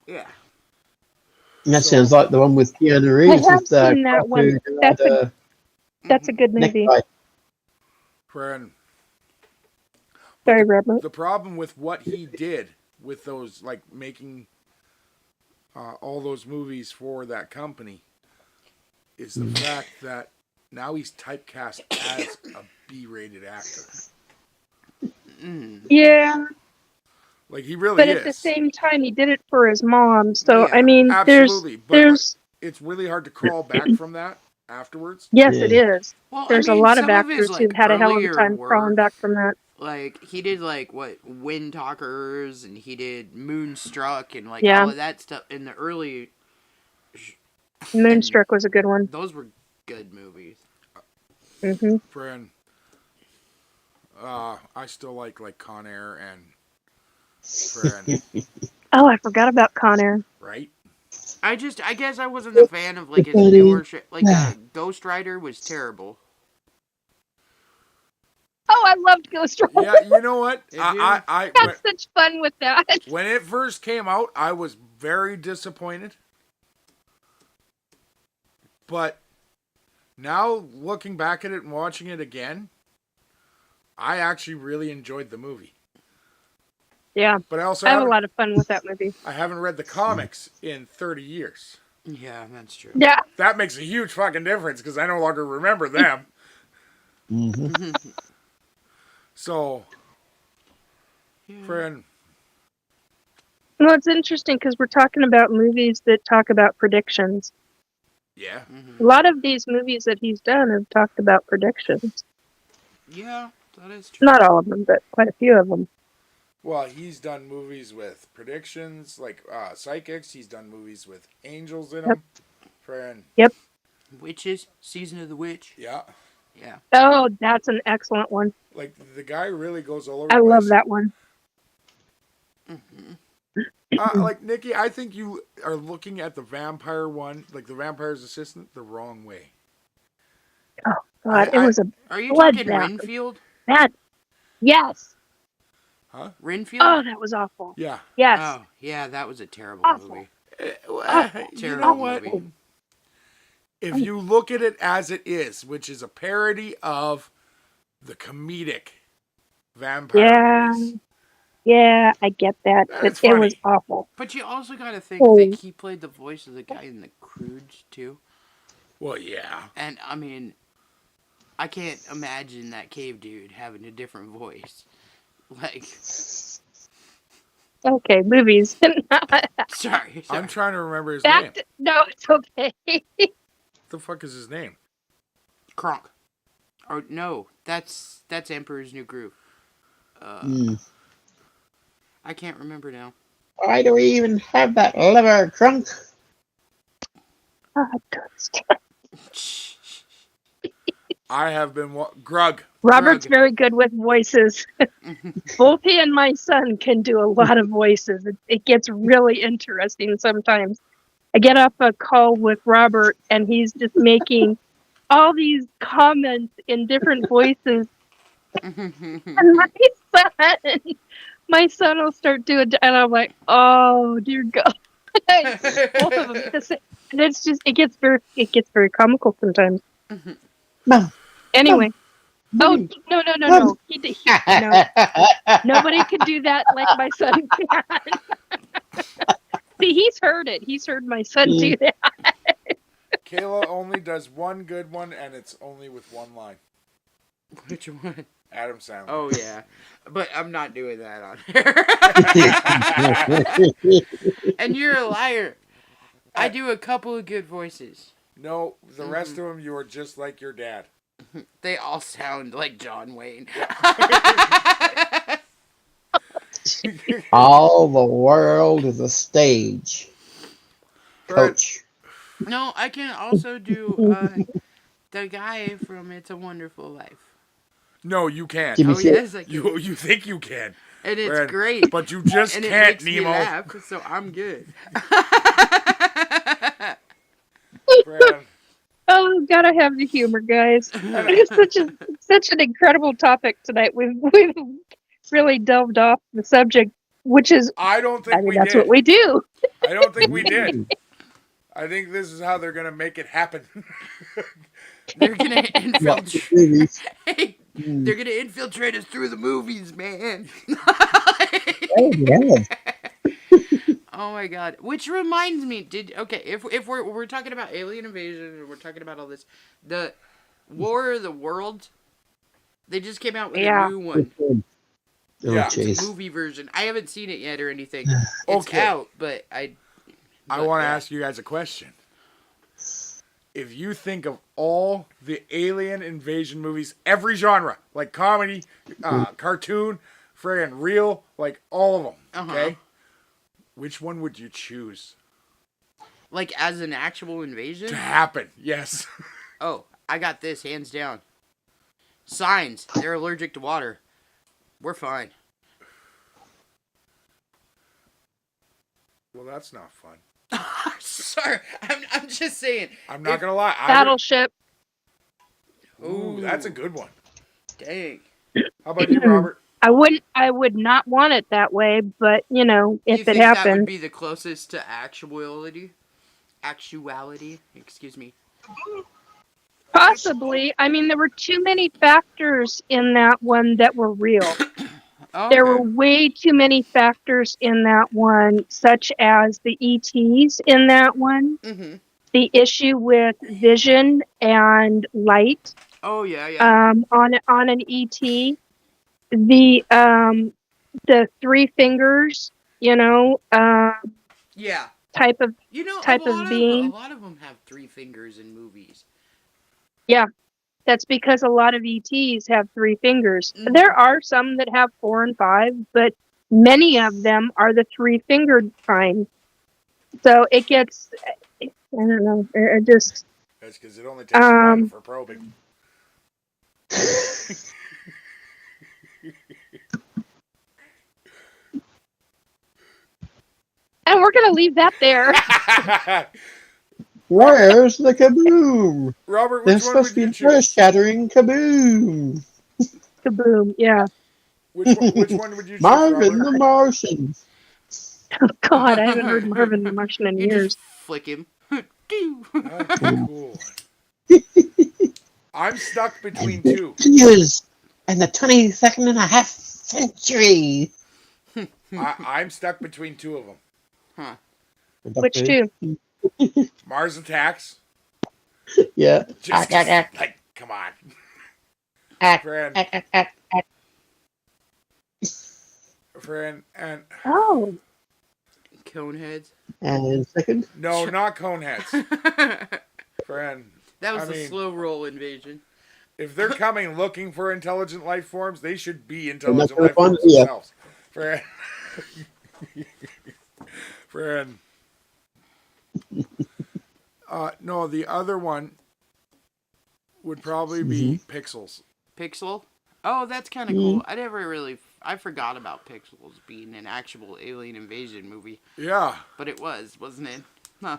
S5: yeah.
S6: That
S3: So-
S6: sounds like the one with Keanu
S4: I
S6: Reeves.
S4: have
S6: with,
S4: seen that
S6: Croc
S4: one.
S6: who
S4: That's
S6: had
S4: a That's a good movie.
S6: necktie.
S3: Friend,
S4: Sorry, Robert.
S3: the problem with what he did with those, like making all those movies for that company, is the fact that now he's typecast as a B-rated actor.
S4: Yeah,
S3: Like he really
S4: but
S3: is.
S4: at the same time, he did it for his mom. So
S5: Yeah,
S4: I mean,
S3: absolutely, but
S4: there's
S3: it's really hard to crawl back from that afterwards.
S4: yes,
S6: Yeah.
S4: it is.
S5: Well,
S4: There's
S5: I mean,
S4: a lot of
S5: some of his,
S4: actors who've
S5: like,
S4: had a hell of a
S5: earlier
S4: time crawling
S5: work,
S4: back from that.
S5: Like he did like what Wind Talkers, and he did Moonstruck, and like
S4: Yeah.
S5: all of that stuff in the early.
S4: Moonstruck was a good one.
S5: Those were good movies.
S4: Hmm
S3: Friend, I still like Con Air and friend,
S4: Oh, I forgot about Con Air.
S3: right?
S5: I guess I wasn't a fan of like his newer shit. Like Ghost Rider was terrible.
S4: Oh, I loved Ghost Rider.
S3: Yeah, you know what?
S5: Did you?
S3: I
S4: Had such fun with that.
S3: when it first came out, I was very disappointed. But now looking back at it and watching it again, I actually really enjoyed the movie.
S4: Yeah,
S3: But I also
S4: I have a
S3: haven't,
S4: lot of fun with that movie.
S3: I haven't read the comics in 30 years.
S5: Yeah, that's true.
S4: Yeah,
S3: That makes a huge fucking difference because I no longer remember them.
S6: Mm-hmm.
S3: So,
S5: Yeah.
S3: friend,
S4: well, it's interesting because we're talking about movies that talk about predictions.
S3: yeah.
S4: A lot of these movies that he's done have talked about predictions.
S5: Yeah, that is true.
S4: Not all of them, but quite a few of them.
S3: Well, he's done movies with predictions, like psychics. He's done movies with angels in them. Friend,
S5: Witches, Season of the Witch.
S3: yeah.
S5: Yeah.
S4: Oh, that's an excellent one.
S3: Like, the guy really goes all over
S4: I
S3: the
S4: love
S3: place.
S4: that one.
S3: Like, Nikki, I think you are looking at the vampire one, like the vampire's assistant, the wrong way.
S4: Oh, God, it was a
S5: Are you
S4: Blood
S5: talking
S4: bath.
S5: Renfield?
S4: bad. Yes.
S3: Huh?
S5: Renfield?
S4: Oh, that was awful.
S3: Yeah.
S4: Yes.
S5: Oh, yeah, that was a terrible
S4: Awful.
S5: movie.
S3: You
S5: Terrible
S3: know what?
S5: movie.
S3: If you look at it as it is, which is a parody of the comedic vampire
S4: Yeah.
S3: movies.
S4: Yeah, I get that.
S3: That
S4: But
S3: is
S4: it was
S3: funny.
S4: awful.
S5: But you also gotta think
S4: Oh.
S5: that he played the voice of the guy in the Croods, too.
S3: Well, yeah.
S5: And, I mean, I can't imagine that cave dude having a different voice. Like,
S4: Okay, movies.
S5: sorry.
S3: I'm trying to remember his
S4: Back
S3: name.
S4: to, no, it's okay.
S3: What the fuck is his name?
S5: Kronk. Or, no, that's Emperor's New Groove. I can't remember now.
S6: Why do we even have that lever trunk?
S3: I have been Grug.
S4: Robert's
S5: Grug.
S4: very good with voices. Both he and my son can do a lot of voices. It gets really interesting sometimes. I get off a call with Robert and he's just making all these comments in different voices. And my son will start doing, and I'm like, oh dear God. Both of them. And it's just, it gets very comical sometimes.
S6: Mom.
S4: Anyway.
S6: Mom.
S4: Oh, no. No. Nobody can do that like my son can. See, he's heard it. He's heard my son do that.
S3: Kayla only does one good one, and it's only with one line.
S5: Which one?
S3: Adam Sandler.
S5: Oh, yeah. But I'm not doing that on here. And you're a liar. I do a couple of good voices.
S3: No, the rest of them, you are just like your dad.
S5: They all sound like John Wayne.
S6: All the world is a stage. Coach.
S5: No, I can also do the guy from It's a Wonderful Life.
S3: No, you can't.
S6: Give me
S5: Oh, yes, I can.
S3: You think you can.
S5: And it's
S3: Brad,
S5: great.
S3: But you just
S5: And
S3: can't,
S5: it makes
S3: Nemo.
S5: me laugh, so I'm good.
S3: Brad,
S4: Oh, gotta have the humor, guys. It's such an incredible topic tonight. We've really delved off the subject, which is,
S3: I don't think we
S4: that's
S3: did.
S4: what we do.
S3: I don't think we did. I think this is how they're going to make it happen.
S5: They're gonna infiltrate.
S6: Movies.
S5: They're gonna infiltrate us through the movies, man.
S6: Oh, yeah.
S5: Oh my God! Which reminds me, if we're talking about alien invasion and we're talking about all this, the War of the Worlds, they just came out with a new one.
S6: Oh,
S3: Yeah.
S5: It's a
S6: jeez.
S5: movie version. I haven't seen it yet or anything. It's
S3: Okay.
S5: out, but
S3: I want to ask you guys a question. If you think of all the alien invasion movies, every genre, like comedy, cartoon, friggin' real, like all of them, okay? Which one would you choose
S5: like as an actual invasion.
S3: to happen? Yes.
S5: Oh, I got this hands down. Signs. They're allergic to water. We're fine.
S3: Well, that's not fun.
S5: Sorry, I'm just saying.
S3: I'm not going to lie.
S4: Battleship.
S3: Ooh, that's a good one.
S5: Dang.
S3: How about you, Robert?
S4: I would not want it that way, but
S5: You
S4: if it
S5: think that would
S4: happened,
S5: be the closest to actuality? Actuality? Excuse me.
S4: possibly. I mean, there were too many factors in that one that were real.
S5: Oh,
S4: There
S5: okay.
S4: were way too many factors in that one, such as the ETs in that one,
S5: Mm-hmm.
S4: the issue with vision and light
S5: Oh, yeah.
S4: on an ET, the three fingers,
S5: Yeah.
S4: type of
S5: You know,
S4: type
S5: a
S4: of
S5: lot
S4: being.
S5: a lot of them have three fingers in movies.
S4: That's because a lot of ETs have three fingers.
S5: Mhm.
S4: There are some that have 4 and 5, but many of them are the three-fingered kind. So it gets, I don't know, it just,
S3: That's because it only takes one for probing.
S4: and we're going to leave that there.
S6: Where's the kaboom?
S3: Robert, which
S6: This
S3: one
S6: must
S3: would
S6: be
S3: you
S6: the
S3: choose?
S6: earth-shattering kaboom.
S4: Kaboom, yeah.
S3: Which one would you choose,
S6: Marvin
S3: Robert?
S6: the Martian.
S4: Oh, God, I haven't heard Marvin the Martian in
S5: You
S4: years.
S5: just flick him. Do.
S3: That's cool. I'm stuck between
S6: And
S3: two.
S6: continues in the 22nd and a half century.
S3: I'm stuck between two of them.
S5: Huh.
S4: Which two?
S3: Mars Attacks.
S6: Yeah.
S3: Just like, come on. Friend, and
S4: Oh,
S5: Coneheads.
S6: And second,
S3: no, not Coneheads. Friend,
S5: That was
S3: I
S5: a
S3: mean-
S5: slow roll invasion.
S3: if they're coming looking for intelligent life forms, they should be
S6: And
S3: intelligent
S6: that's
S3: life
S6: what I
S3: forms
S6: wanted, yeah.
S3: themselves. Friend. Friend. No, the other one would probably be Pixels.
S5: Pixel? Oh, that's kind of cool. I forgot about Pixels being an actual alien invasion movie.
S3: Yeah.
S5: But it was, wasn't it? Huh.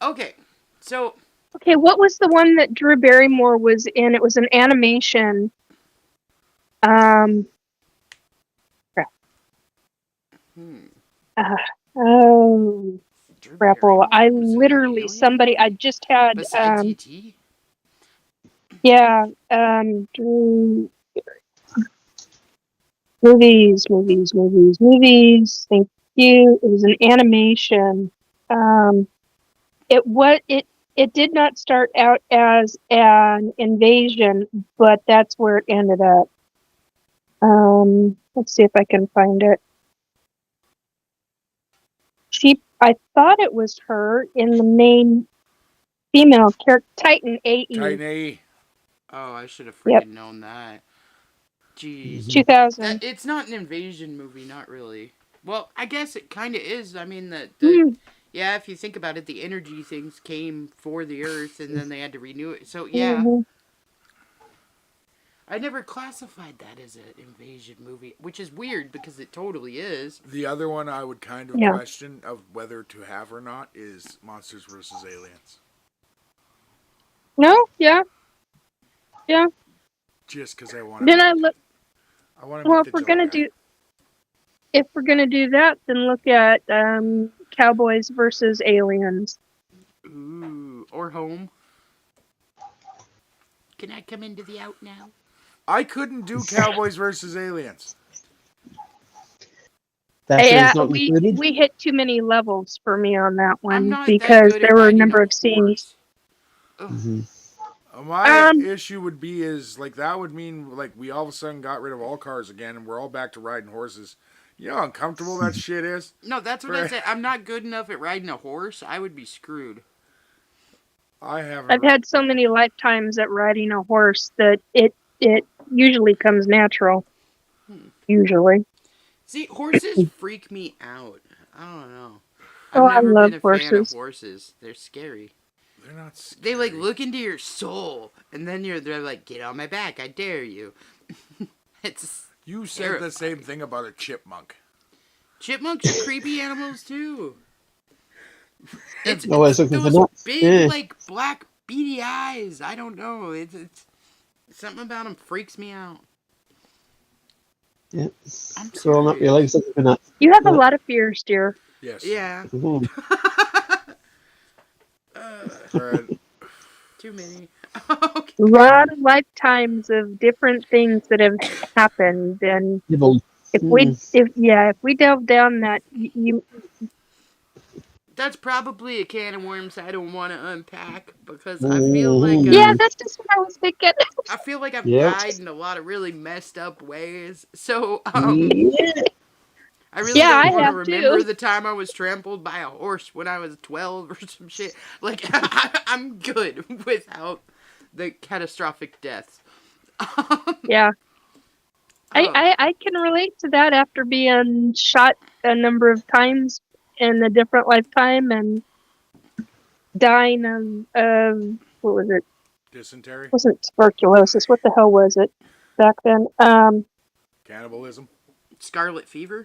S5: Okay, so...
S4: Okay, what was the one that Drew Barrymore was in? It was an animation. Crap. Oh,
S5: Drew
S4: crap. Well,
S5: Barrymore
S4: I
S5: was in
S4: literally,
S5: Alien?
S4: somebody, I just had,
S5: Besides E.T.?
S4: yeah, Drew, movies. Thank you. It was an animation. It did not start out as an invasion, but that's where it ended up. Let's see if I can find it. I thought it was her in the main female character, Titan AE.
S3: Titan AE.
S5: Oh, I should have freaking known that. Jeez.
S4: 2000.
S5: It's not an invasion movie, not really. Well, I guess it kind of is. I mean, yeah, if you think about it, the energy things came for the Earth, and then they had to renew it. So, yeah. I never classified that as an invasion movie, which is weird, because it totally is.
S3: The other one I would kind of question of whether to have or not is Monsters vs. Aliens.
S4: No? Yeah.
S3: Just because I want to.
S4: Then I look.
S3: I want to.
S4: Well, if we're gonna do that, then look at Cowboys versus Aliens.
S5: Ooh, or Home. Can I come into the out now?
S3: I couldn't do Cowboys versus Aliens.
S4: We hit too many levels for me on that one
S5: because
S4: there were a number of scenes.
S3: My issue would be is like that would mean like we all of a sudden got rid of all cars again and we're all back to riding horses. You know how uncomfortable that shit is?
S5: No, that's what I said. I'm not good enough at riding a horse. I would be screwed.
S4: I've had so many lifetimes at riding a horse that it usually comes natural. Usually.
S5: See, horses freak me out. I don't know.
S4: I love
S5: been a
S4: horses.
S5: fan of horses. They're scary.
S3: They're not scary.
S5: They like look into your soul, and then they're like, "Get on my back, I dare you."
S3: You said the same thing about a chipmunk.
S5: Chipmunks are creepy animals too. It's
S6: Always looking for nuts.
S5: Big, like black beady eyes. I don't know. It's something about them freaks me out.
S6: Yeah.
S5: I'm
S6: Crawling up your legs looking for nuts.
S4: You have a lot of fears, dear.
S3: Yes.
S5: Yeah. Too many. Okay.
S4: A lot of lifetimes of different things that have happened, and if we delve down that,
S5: that's probably a can of worms I don't want to unpack because I feel like
S4: that's just what I was thinking.
S5: I feel like I've died in a lot of really messed up ways. So I really don't want to remember the time I was trampled by a horse when I was 12 or some shit. Like I'm good without the catastrophic deaths.
S4: Yeah. I can relate to that after being shot a number of times in a different lifetime and dying of what was it?
S3: Dysentery?
S4: It wasn't tuberculosis. What the hell was it back then?
S3: Cannibalism?
S5: Scarlet fever?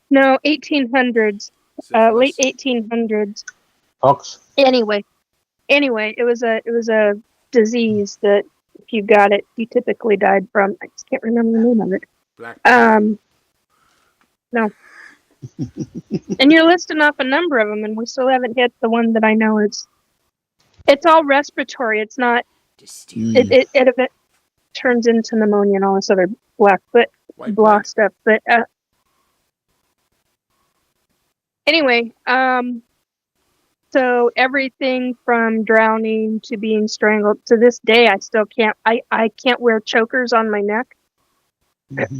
S4: No, 1800s. Late 1800s.
S6: Pox.
S4: Anyway, it was a disease that if you got it, you typically died from. I just can't remember the name of it.
S3: Black.
S4: No. And you're listing off a number of them, and we still haven't hit the one that I know is. It's all respiratory. It's not. It turns into pneumonia and all this other blah stuff. But anyway, so everything from drowning to being strangled. To this day, I still can't. I can't wear chokers on my neck.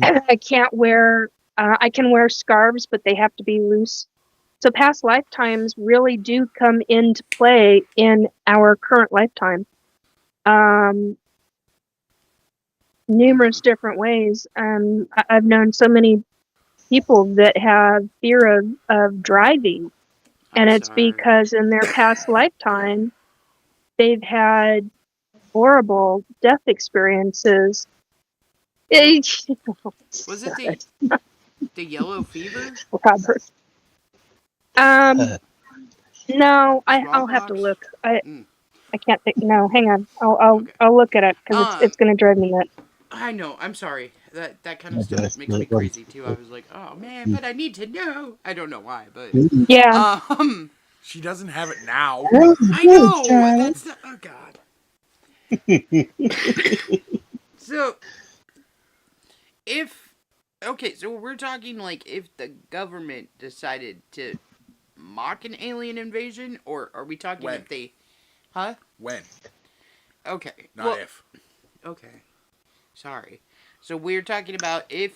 S4: I can't wear. I can wear scarves, but they have to be loose. So past lifetimes really do come into play in our current lifetime. Numerous different ways. I've known so many people that have fear of driving. And
S5: I'm
S4: it's
S5: sorry.
S4: because in their past lifetime, they've had horrible death experiences.
S5: Was it the yellow fever?
S4: Robert. No, I'll have to
S5: Smallpox?
S4: look.
S5: Mm.
S4: I can't think. No, hang on.
S5: Okay.
S4: I'll look at it because it's going to drive me nuts.
S5: I know. I'm sorry. That kind of
S6: Okay,
S5: stuff makes
S6: no
S5: me
S6: problem.
S5: crazy too. I was like, oh man, but I need to know. I don't know why, but
S4: Yeah.
S3: She doesn't have it now.
S5: I know. That's the, oh god. So, so we're talking like if the government decided to mock an alien invasion, or are we talking
S3: When?
S5: if they, huh?
S3: When?
S5: Okay,
S3: Not if.
S5: Okay, sorry. So we're talking about if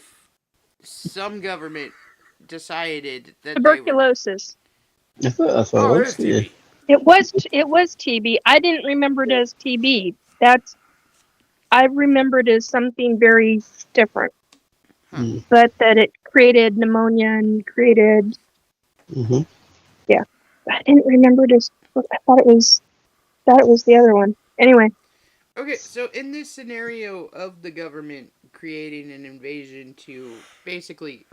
S5: some government decided that
S4: Tuberculosis.
S6: I thought that's what
S3: Oh,
S6: it
S3: it
S6: was.
S3: is
S6: Yeah.
S3: TV.
S4: It was TB. I didn't remember it as TB. I remembered as something very different.
S6: Mm.
S4: But that it created pneumonia and created.
S6: Mm-hmm.
S4: Yeah, I didn't remember it as. I thought it was the other one. Anyway.
S5: Okay, so in this scenario of the government creating an invasion to basically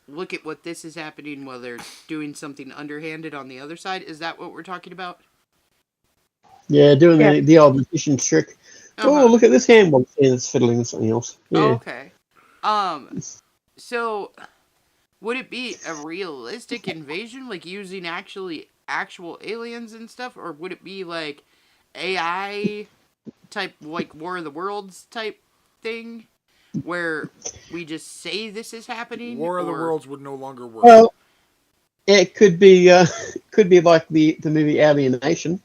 S5: look at what this is happening while they're doing something underhanded on the other side, is that what we're talking about?
S6: Yeah, doing the old magician trick.
S5: Uh-huh.
S6: Oh, look at this hand. Well, yeah, it's fiddling with something else. Yeah.
S5: Oh, okay. So would it be a realistic invasion, like using actual aliens and stuff, or would it be like AI type, like War of the Worlds type thing, where we just say this is happening?
S3: War of the Worlds would no longer work.
S6: Well, it could be like the movie Alienation,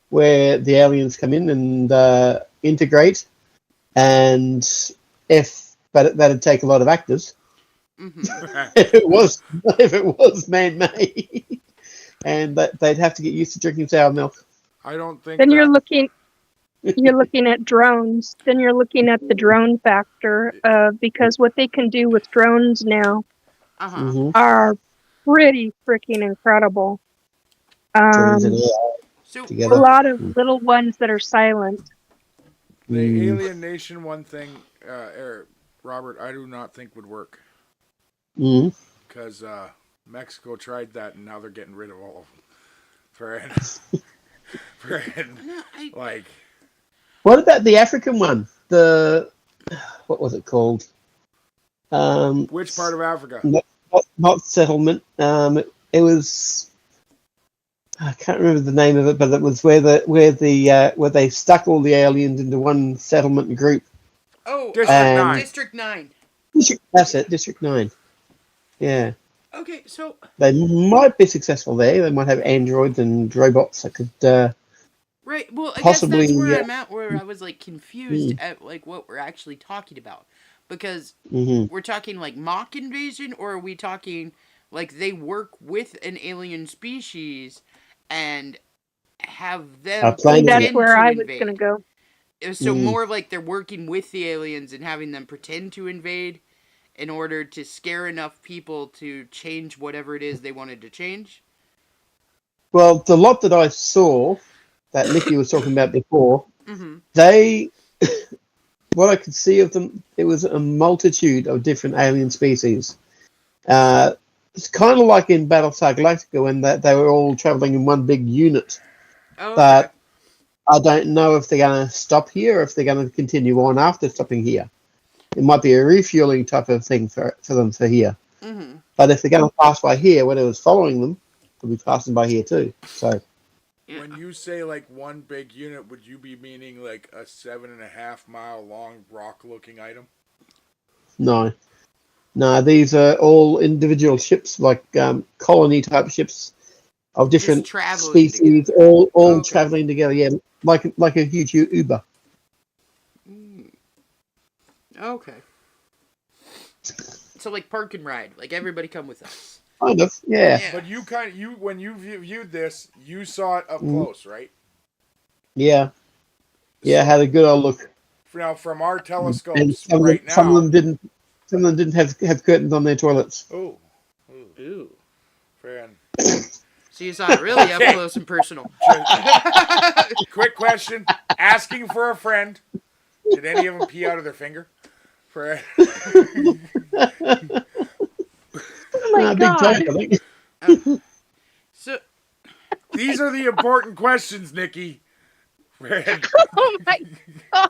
S6: where the aliens come in and integrate, and that'd take a lot of actors.
S5: Mm-hmm.
S6: if it was man-made, and they'd have to get used to drinking sour milk.
S3: I don't think.
S4: Then you're looking at drones. Then you're looking at the drone factor, because what they can do with drones now
S5: Uh-huh.
S6: Mm-hmm.
S4: are pretty freaking incredible.
S6: Drones and AI
S5: So
S4: A
S6: together.
S4: lot of little ones that are silent.
S3: The Alien Nation one thing, Robert, I do not think would work.
S6: Mm-hmm.
S3: Because Mexico tried that and now they're getting rid of all of them. Like.
S6: What about the African one? What was it called?
S3: Which part of Africa?
S6: Not settlement. It was. I can't remember the name of it, but it was where they stuck all the aliens into one settlement group.
S5: Oh,
S3: District 9.
S6: That's it, District 9. Yeah.
S5: Okay, so
S6: They might be successful there. They might have androids and robots that could.
S5: right. Well, I
S6: possibly,
S5: guess that's where
S6: yeah.
S5: I'm at, where I was like confused at like what we're actually talking about, because
S6: Mm-hmm.
S5: we're talking like mock invasion, or are we talking like they work with an alien species and have them
S6: Planning
S4: That's
S6: it.
S4: where I was
S5: invade?
S4: going to go.
S5: So more of like they're working with the aliens and having them pretend to invade in order to scare enough people to change whatever it is they wanted to change.
S6: Well, the lot that I saw that Nikki was talking about before,
S5: Mm-hmm.
S6: they, what I could see of them, it was a multitude of different alien species. It's kind of like in Battlestar Galactica when they were all traveling in one big unit.
S5: Oh,
S6: But I don't know if they're going to stop here or if they're going to continue on after stopping here. It might be a refueling type of thing for them for here.
S5: Mm-hmm.
S6: But if they're going to pass by here, when it was following them, they'll be passing by here too. So
S3: When you say like one big unit, would you be meaning like a 7.5 mile long rock looking item?
S6: no, these are all individual ships, like colony type ships of different
S5: traveling
S6: species,
S5: together.
S6: all
S5: Okay.
S6: traveling together. Yeah, like a huge Uber.
S5: Okay. So like park and ride, like everybody come with us.
S6: Kind of, yeah.
S3: But when you viewed this, you saw it up close, right?
S6: Yeah. Yeah, had a good old look.
S3: Now, from our
S6: And
S3: telescopes
S6: some
S3: right
S6: of them
S3: now,
S6: didn't. some of them didn't have curtains on their toilets.
S3: Oh,
S5: Ooh.
S3: friend.
S5: So you saw it really up close and personal.
S3: Quick question. Asking for a friend. Did any of them pee out of their finger? Friend.
S4: Oh my
S6: Big
S4: god.
S6: toe, I think.
S5: So
S3: These are the important questions, Nikki. Friend.
S4: Oh my god.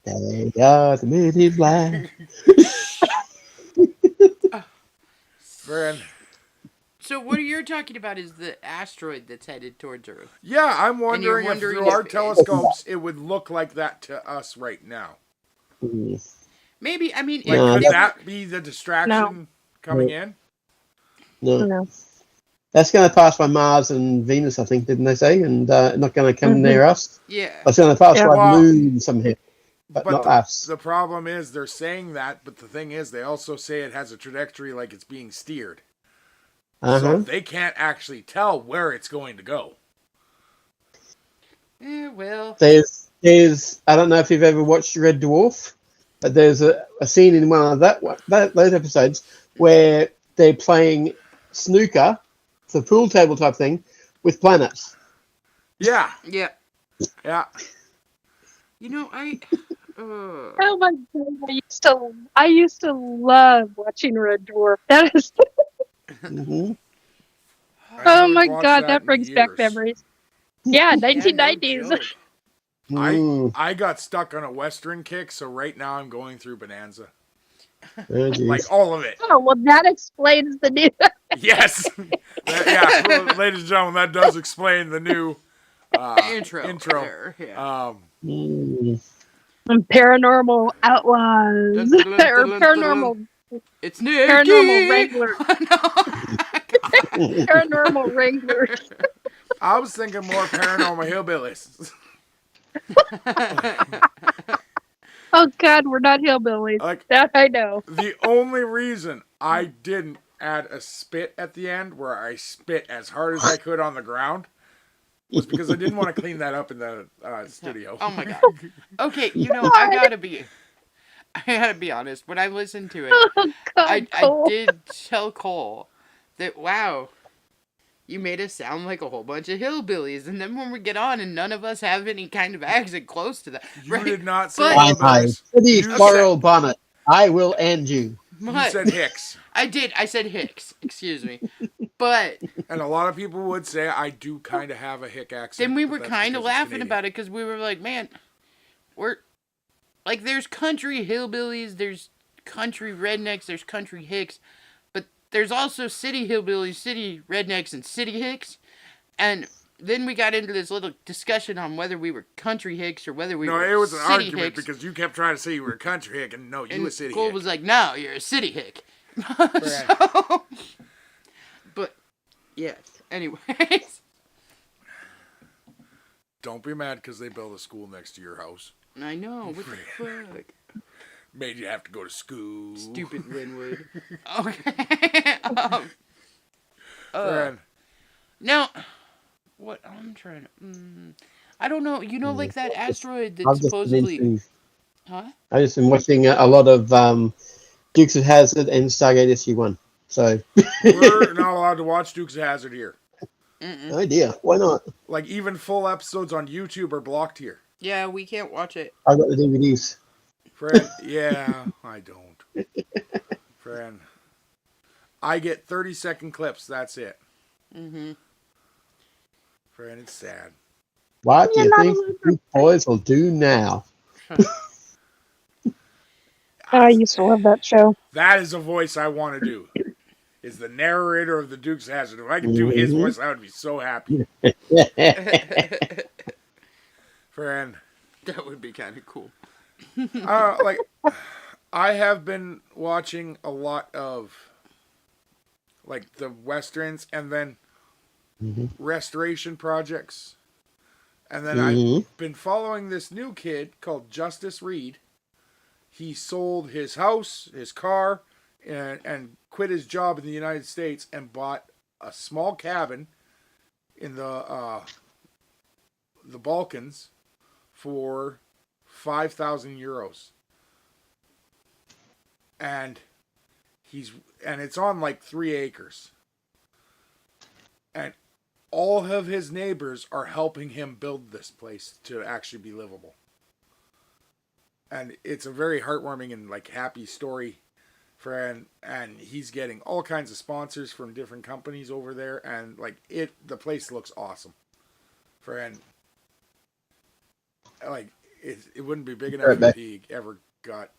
S6: They are the midnight light.
S3: Friend.
S5: So what you're talking about is the asteroid that's headed towards Earth.
S3: Yeah, I'm
S5: And you're
S3: wondering if
S5: wondering
S3: through our
S5: if-
S3: telescopes it would look like that to us right now.
S5: Maybe, I mean,
S3: Like,
S6: No,
S3: could
S6: that-
S3: that be the distraction coming in?
S6: No.
S4: No.
S6: That's going to pass by Mars and Venus, I think, didn't they say? And not going to come near us.
S5: yeah.
S6: It's going to pass
S4: Yeah.
S6: by
S3: Well,
S6: the moon somehow, but not us.
S3: The problem is they're saying that, but the thing is they also say it has a trajectory like it's being steered. So they can't actually tell where it's going to go.
S5: Well.
S6: There's. I don't know if you've ever watched Red Dwarf, but there's a scene in one of those episodes where they're playing snooker, it's a pool table type thing, with planets.
S3: Yeah,
S5: Yeah.
S3: yeah.
S5: You know,
S4: Oh my god. I used to love watching Red Dwarf. That is
S6: Mm-hmm.
S3: I
S4: oh
S3: haven't
S4: my
S3: watched
S4: god,
S3: that
S4: that
S3: in
S4: brings back
S3: years.
S4: memories. Yeah,
S5: yeah,
S4: 1990s.
S5: no joke.
S3: I got stuck on a Western kick, so right now I'm going through Bonanza.
S6: Oh, geez.
S3: Like all of it.
S4: Oh well, that explains the new
S3: Yes. Well, ladies and gentlemen, that does explain the new
S5: Intro.
S3: intro.
S5: There, yeah.
S4: Paranormal Outlaws or Paranormal
S5: It's Nikki.
S4: Paranormal Wranglers.
S5: No.
S4: Paranormal Wranglers.
S3: I was thinking more paranormal hillbillies.
S4: Oh god, we're not hillbillies.
S3: Like,
S4: That I know.
S3: the only reason I didn't add a spit at the end, where I spit as hard as I could on the ground, was because I didn't want to clean that up in the studio.
S5: Oh my god. Okay, you know, I gotta be honest. When I listened to it,
S4: Oh god,
S5: I
S4: Cole.
S5: did tell Cole that, wow, you made us sound like a whole bunch of hillbillies. And then when we get on and none of us have any kind of accent close to that.
S3: You
S5: right?
S3: did not say
S5: But-
S6: Hi,
S3: hillbillies.
S6: City
S3: You
S6: Floral Bonnet. I will end you.
S3: You
S5: But-
S3: said Hicks.
S5: I did. I said Hicks. Excuse me. But
S3: And a lot of people would say I do kind of have a Hick accent.
S5: then we
S3: but
S5: were
S3: that's
S5: kind of
S3: because it's
S5: laughing
S3: Canadian.
S5: about it because we were like, man, we're like, there's country hillbillies, there's country rednecks, there's country hicks, but there's also city hillbillies, city rednecks, and city hicks. And then we got into this little discussion on whether we were country hicks or whether we
S3: No,
S5: were
S3: it was an
S5: city
S3: argument
S5: hicks.
S3: because you kept trying to say you were a country hick, and no, you
S5: And
S3: a city
S5: Cole
S3: hick.
S5: was like, no, you're a city hick.
S3: Right.
S5: So, but, yes. Anyways.
S3: Don't be mad because they built a school next to your house.
S5: I know, what the fuck?
S3: Made you have to go to school.
S5: Stupid Linwood. Okay.
S3: Friend,
S5: Now, what I'm trying to... I don't know. You know, like that asteroid
S6: I've
S5: that
S6: just been
S5: supposedly...
S6: into-
S5: Huh?
S6: I've just been watching a lot of Dukes of Hazzard and Stargate SG-1. So,
S3: we're not allowed to watch Dukes of Hazzard here.
S6: oh dear, why not?
S3: Like, even full episodes on YouTube are blocked here.
S5: Yeah, we can't watch it.
S6: I've got the DVDs.
S3: Friend, yeah, I don't. Friend, I get 30-second clips, that's it.
S5: Mm-hmm.
S3: Friend, it's sad.
S6: What do
S4: You're
S6: you
S4: not
S6: think
S4: allowed
S6: you boys will do now?
S4: I used to love that show.
S3: That is a voice I want to do. Is the narrator of the Dukes of Hazzard. If I could do his voice, I would be so happy. Friend.
S5: That would be kind of cool.
S3: Like, I have been watching a lot of, like, the Westerns and then restoration projects. And then I've been following this new kid called Justice Reed. He sold his house, his car, and quit his job in the United States and bought a small cabin in the Balkans for 5,000 euros. and it's on like 3 acres, and all of his neighbors are helping him build this place to actually be livable. And it's a very heartwarming and like happy story for, and he's getting all kinds of sponsors from different companies over there, and like the place looks awesome. And like it wouldn't be big enough if he ever got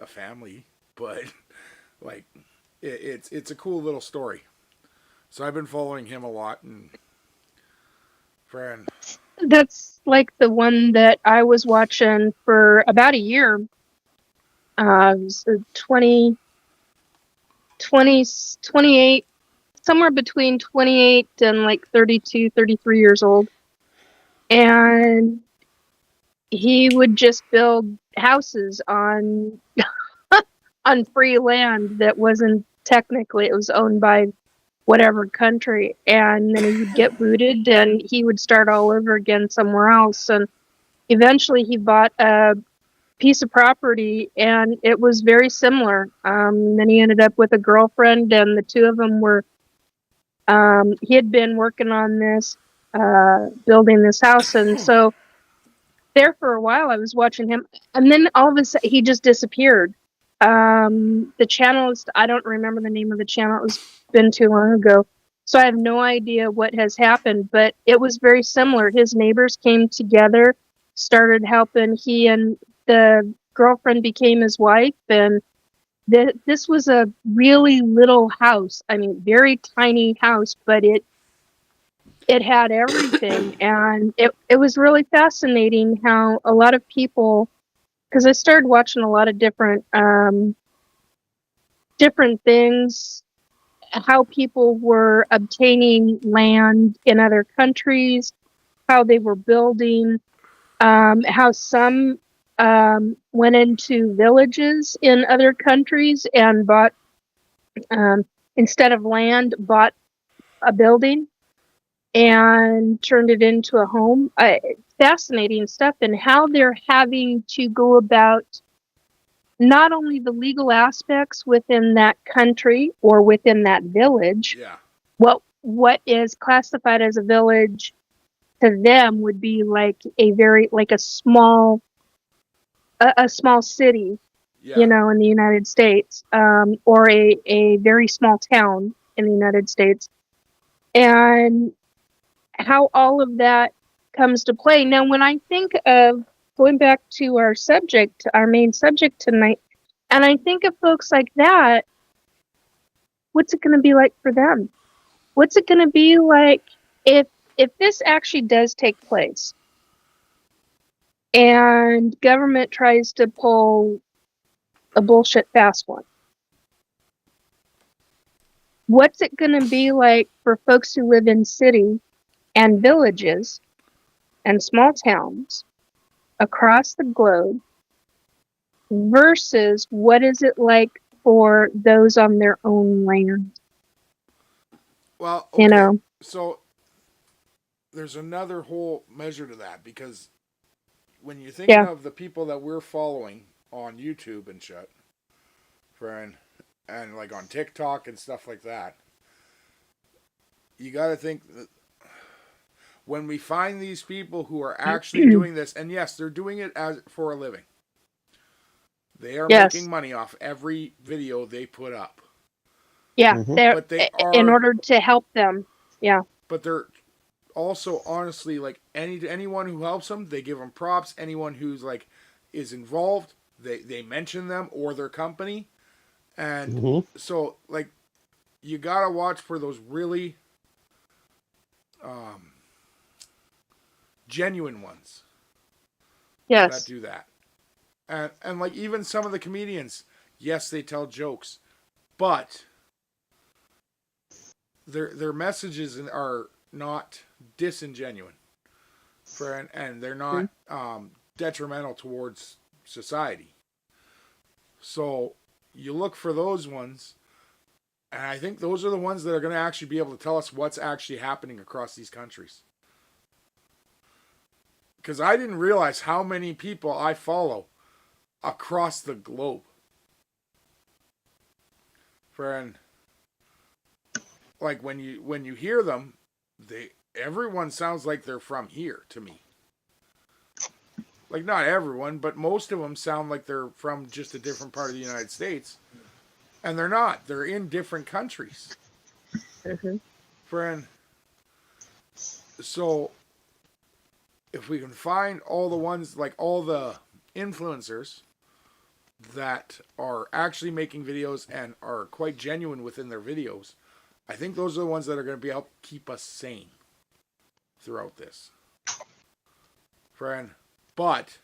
S3: a family, but like it's a cool little story. So I've been following him a lot, and
S4: that's like the one that I was watching for about a year. It was 28, somewhere between 28 and like 32, 33 years old. And he would just build houses on on free land that wasn't technically, it was owned by whatever country, and then he would get booted and he would start all over again somewhere else. And eventually he bought a piece of property and it was very similar. Then he ended up with a girlfriend, and the two of them were he had been working on this building this house, and so there for a while I was watching him, and then all of a sudden he just disappeared. The channel is, I don't remember the name of the channel. It's been too long ago. So I have no idea what has happened, but it was very similar. His neighbors came together, started helping. He and the girlfriend became his wife, and this was a really little house. I mean, very tiny house, but it had everything. And it was really fascinating how a lot of people, because I started watching a lot of different things, how people were obtaining land in other countries, how they were building, how some went into villages in other countries and bought, instead of land, bought a building and turned it into a home. Fascinating stuff, and how they're having to go about not only the legal aspects within that country or within that village.
S3: Yeah.
S4: What is classified as a village to them would be like a small city,
S3: Yeah.
S4: in the United States, or a very small town in the United States, and how all of that comes to play. Now, when I think of going back to our main subject tonight, and I think of folks like that, what's it going to be like for them? What's it going to be like if this actually does take place and government tries to pull a bullshit fast one? What's it going to be like for folks who live in city and villages and small towns across the globe versus what is it like for those on their own land?
S3: Well, okay.
S4: You know,
S3: So there's another whole measure to that, because when you're thinking of the people that we're following on YouTube and shit, and like on TikTok and stuff like that, you got to think that when we find these people who are actually doing this, and yes, they're doing it for a living. They are making money off every video they put up.
S4: Yeah,
S3: But they are,
S4: in order to help them. Yeah.
S3: But they're also, honestly, like anyone who helps them, they give them props. Anyone who's like is involved, they mention them or their company. And so like you gotta watch for those really genuine ones.
S4: Yes.
S3: That do that. And like even some of the comedians, yes, they tell jokes, but their messages are not disingenuine, and they're not detrimental towards society. So you look for those ones, and I think those are the ones that are going to actually be able to tell us what's actually happening across these countries. Because I didn't realize how many people I follow across the globe. friend, like when you hear them, everyone sounds like they're from here to me. Like, not everyone, but most of them sound like they're from just a different part of the United States. And they're not. They're in different countries.
S4: Mm-hmm.
S3: Friend. So, if we can find all the ones, like all the influencers that are actually making videos and are quite genuine within their videos, I think those are the ones that are going to be help keep us sane throughout this. Friend. But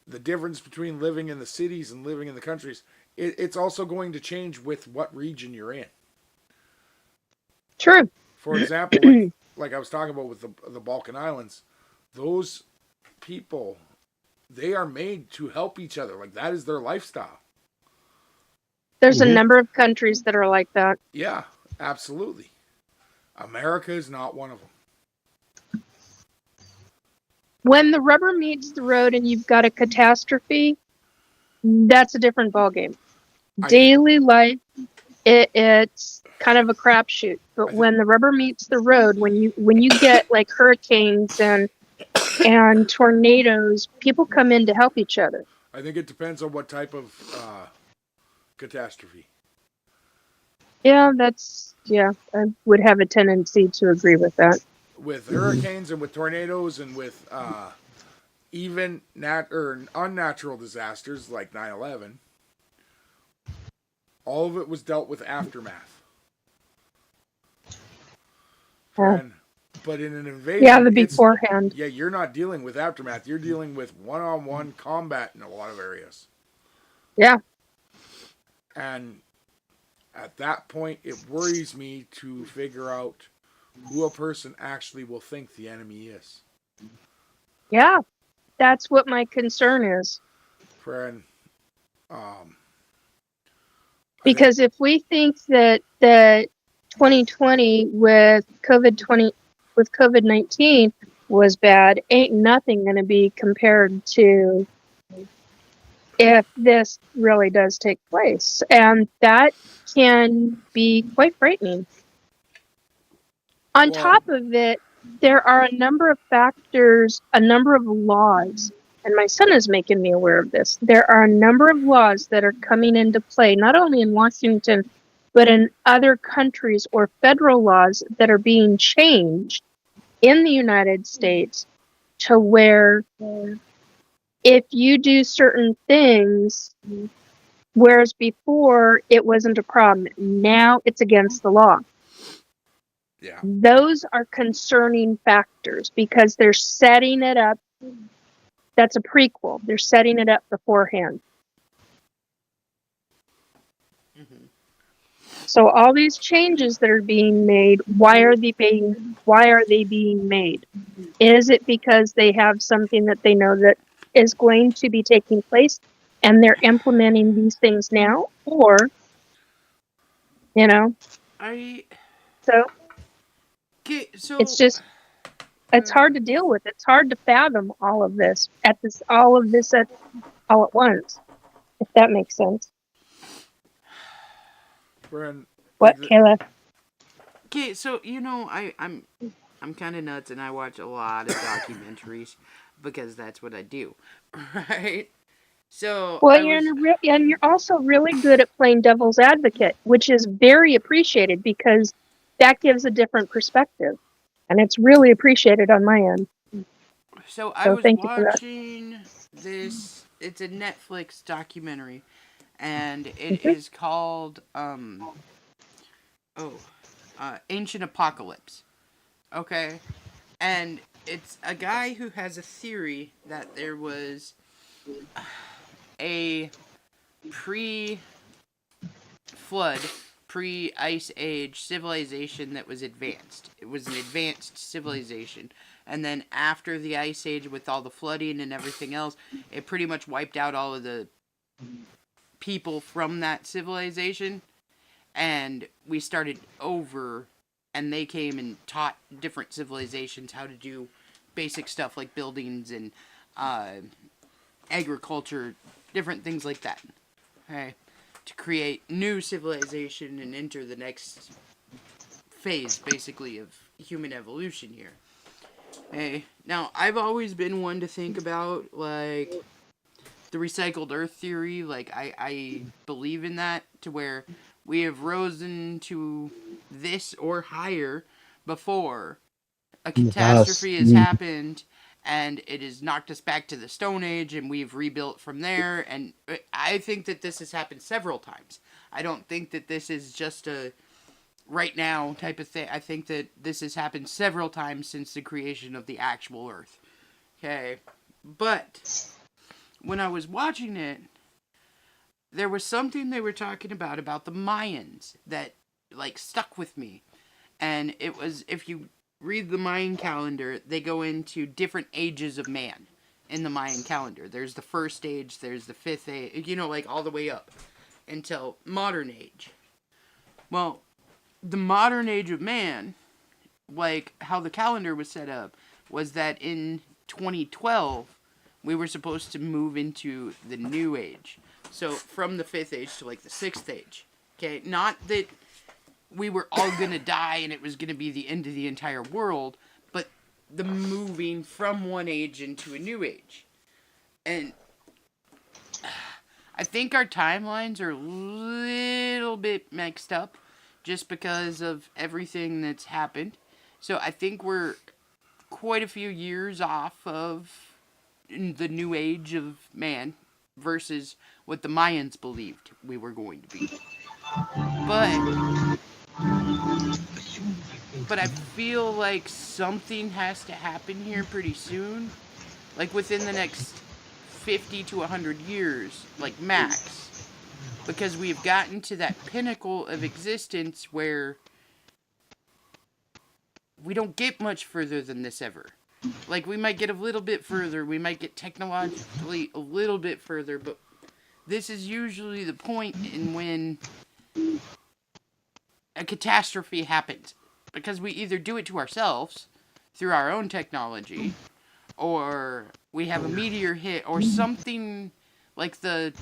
S3: the difference between living in the cities and living in the countries, it's also going to change with what region you're in.
S4: True.
S3: For example, like I was talking about with the Balkan Islands, those people, they are made to help each other. Like, that is their lifestyle.
S4: There's a number of countries that are like that.
S3: Yeah, absolutely. America is not one of them.
S4: When the rubber meets the road and you've got a catastrophe, that's a different ballgame. Daily life, it's kind of a crapshoot. But when the rubber meets the road, when you get like hurricanes and tornadoes, people come in to help each other.
S3: I think it depends on what type of catastrophe.
S4: Yeah, I would have a tendency to agree with that.
S3: With hurricanes and with tornadoes and with even unnatural disasters like 9/11, all of it was dealt with aftermath. But in an invasion,
S4: the beforehand.
S3: Yeah, you're not dealing with aftermath. You're dealing with one-on-one combat in a lot of areas.
S4: Yeah.
S3: And at that point, it worries me to figure out who a person actually will think the enemy is.
S4: Yeah, that's what my concern is.
S3: Friend,
S4: because if we think that 2020 with COVID-19 was bad, ain't nothing going to be compared to if this really does take place, and that can be quite frightening. On top of it, there are a number of factors, a number of laws, and my son is making me aware of this. There are a number of laws that are coming into play, not only in Washington, but in other countries, or federal laws that are being changed in the United States to where if you do certain things, whereas before it wasn't a problem, now it's against the law.
S3: Yeah.
S4: Those are concerning factors because they're setting it up. That's a prequel. They're setting it up beforehand.
S5: Mm-hmm.
S4: So all these changes that are being made, why are they being made? Is it because they have something that they know that is going to be taking place and they're implementing these things now? Or,
S5: So
S4: it's just, it's hard to deal with. It's hard to fathom all of this all at once, if that makes sense.
S3: Friend,
S4: What, Kayla?
S5: Okay, so I'm kind of nuts, and I watch a lot of documentaries because that's what I do, right? So
S4: you're also really good at playing devil's advocate, which is very appreciated because that gives a different perspective, and it's really appreciated on my end.
S5: So I was watching this. It's a Netflix documentary, and it is called Ancient Apocalypse. Okay, and it's a guy who has a theory that there was a pre-flood, pre-ice age civilization that was advanced. It was an advanced civilization. And then after the ice age, with all the flooding and everything else, it pretty much wiped out all of the people from that civilization. And we started over, and they came and taught different civilizations how to do basic stuff like buildings and agriculture, different things like that. Okay. to create new civilization and enter the next phase, basically, of human evolution here. Hey, now, I've always been one to think about, like, the recycled earth theory. Like, I believe in that, to where we have risen to this or higher before a catastrophe has happened, and it has knocked us back to the Stone Age, and we've rebuilt from there. And I think that this has happened several times. I don't think that this is just a right now type of thing. I think that this has happened several times since the creation of the actual Earth. Okay, but when I was watching it, there was something they were talking about the Mayans that, like, stuck with me. And it was, if you read the Mayan calendar, they go into different ages of man in the Mayan calendar. There's the first age, there's the fifth age, you know, like all the way up until modern age. Well, the modern age of man, like how the calendar was set up, was that in 2012, we were supposed to move into the new age. So from the fifth age to like the sixth age. Okay, not that we were all gonna die and it was gonna be the end of the entire world, but the moving from one age into a new age. And I think our timelines are a little bit mixed up just because of everything that's happened. So I think we're quite a few years off of the new age of man versus what the Mayans believed we were going to be. But I feel like something has to happen here pretty soon. Like within the next 50 to 100 years, like max. Because we've gotten to that pinnacle of existence where we don't get much further than this ever. Like, we might get a little bit further, we might get technologically a little bit further, but this is usually the point in when a catastrophe happens. Because we either do it to ourselves through our own technology, or we have a meteor hit, or something like the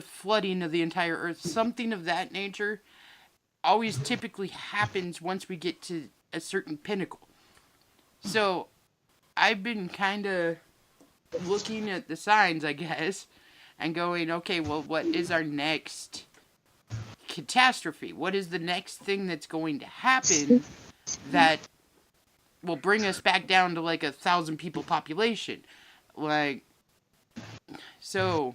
S5: flooding of the entire Earth, something of that nature always typically happens once we get to a certain pinnacle. So I've been kind of looking at the signs, I guess, and going, okay, well, what is our next catastrophe? What is the next thing that's going to happen that will bring us back down to like 1,000 people population? Like, so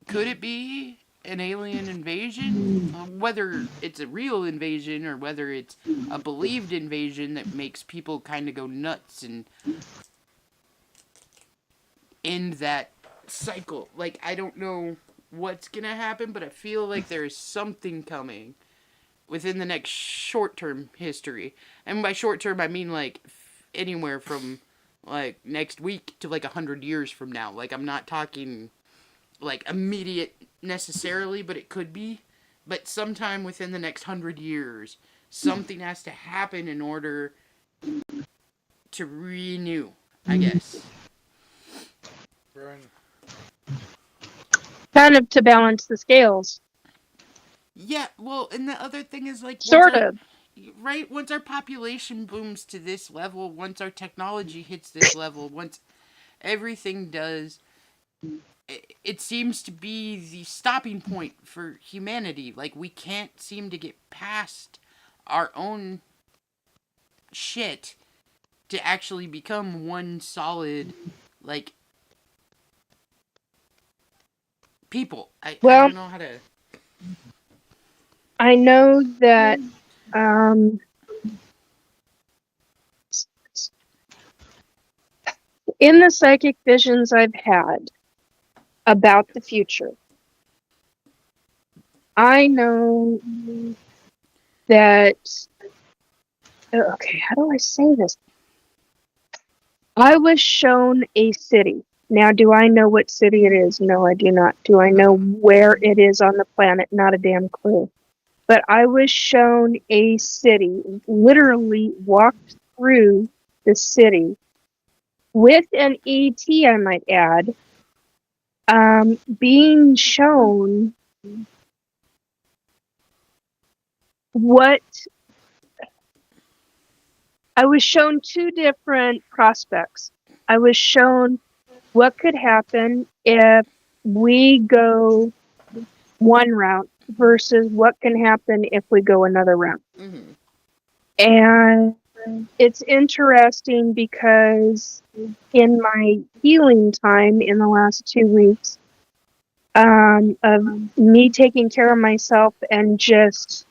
S5: could it be an alien invasion? Whether it's a real invasion or whether it's a believed invasion that makes people kind of go nuts and end that cycle. Like, I don't know what's gonna happen, but I feel like there is something coming within the next short-term history. And by short-term, I mean like anywhere from like next week to like 100 years from now. Like, I'm not talking like immediate necessarily, but it could be. But sometime within the next 100 years, something has to happen in order to renew, I guess.
S3: Brian.
S4: Kind of to balance the scales.
S5: Yeah, well, and the other thing is like...
S4: Sort of.
S5: Right? Once our population booms to this level, once our technology hits this level, once everything does, it seems to be the stopping point for humanity. Like, we can't seem to get past our own shit to actually become one solid, like, people. I don't know how to...
S4: I know that in the psychic visions I've had about the future, I know that, okay, how do I say this? I was shown a city. Now, do I know what city it is? No, I do not. Do I know where it is on the planet? Not a damn clue. But I was shown a city, literally walked through the city with an ET, I might add, being shown what I was shown two different prospects. I was shown what could happen if we go one route versus what can happen if we go another route.
S5: Mm-hmm.
S4: And it's interesting because in my healing time in the last 2 weeks, of me taking care of myself and just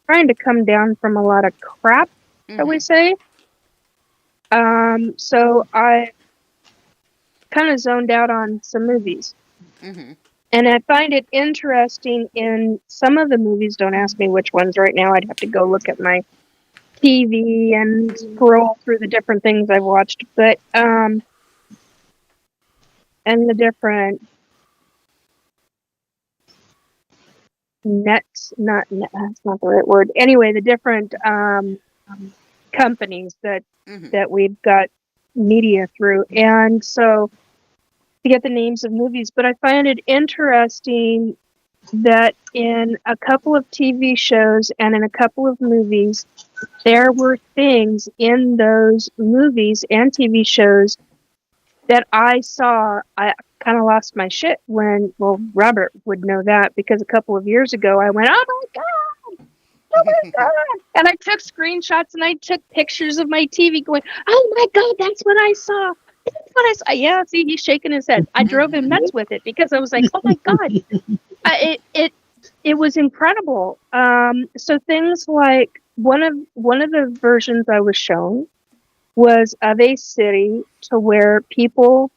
S4: trying to come down from a lot of crap, shall we say. So I kind of zoned out on some movies.
S5: Mm-hmm.
S4: And I find it interesting in some of the movies, don't ask me which ones right now, I'd have to go look at my TV and scroll through the different things I've watched, but, and the different that's not the right word. Anyway, the different, companies that we've got media through. And so to get the names of movies, but I find it interesting that in a couple of TV shows and in a couple of movies, there were things in those movies and TV shows that I saw. I kind of lost my shit when, well, Robert would know that because a couple of years ago I went, oh my God, oh my God. And I took screenshots and I took pictures of my TV going, oh my God, that's what I saw. That's what I saw. Yeah, see, he's shaking his head. I drove him nuts with it because I was like, oh my God. It was incredible. So things like one of the versions I was shown was of a city to where people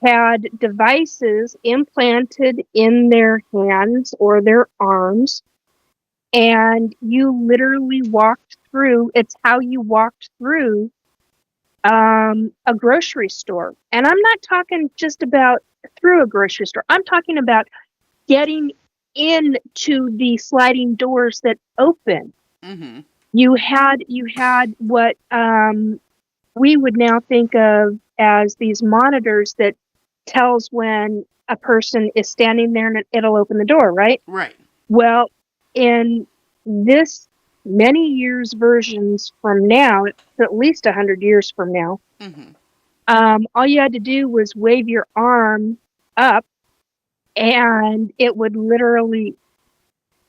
S4: had devices implanted in their hands or their arms, and you literally walked through. It's how you walked through a grocery store, and I'm not talking just about through a grocery store. I'm talking about getting into the sliding doors that open.
S5: Mm-hmm.
S4: You had what we would now think of as these monitors that tells when a person is standing there and it'll open the door, right?
S5: Right.
S4: Well, in this many years versions from now, at least 100 years from now, all you had to do was wave your arm up and it would literally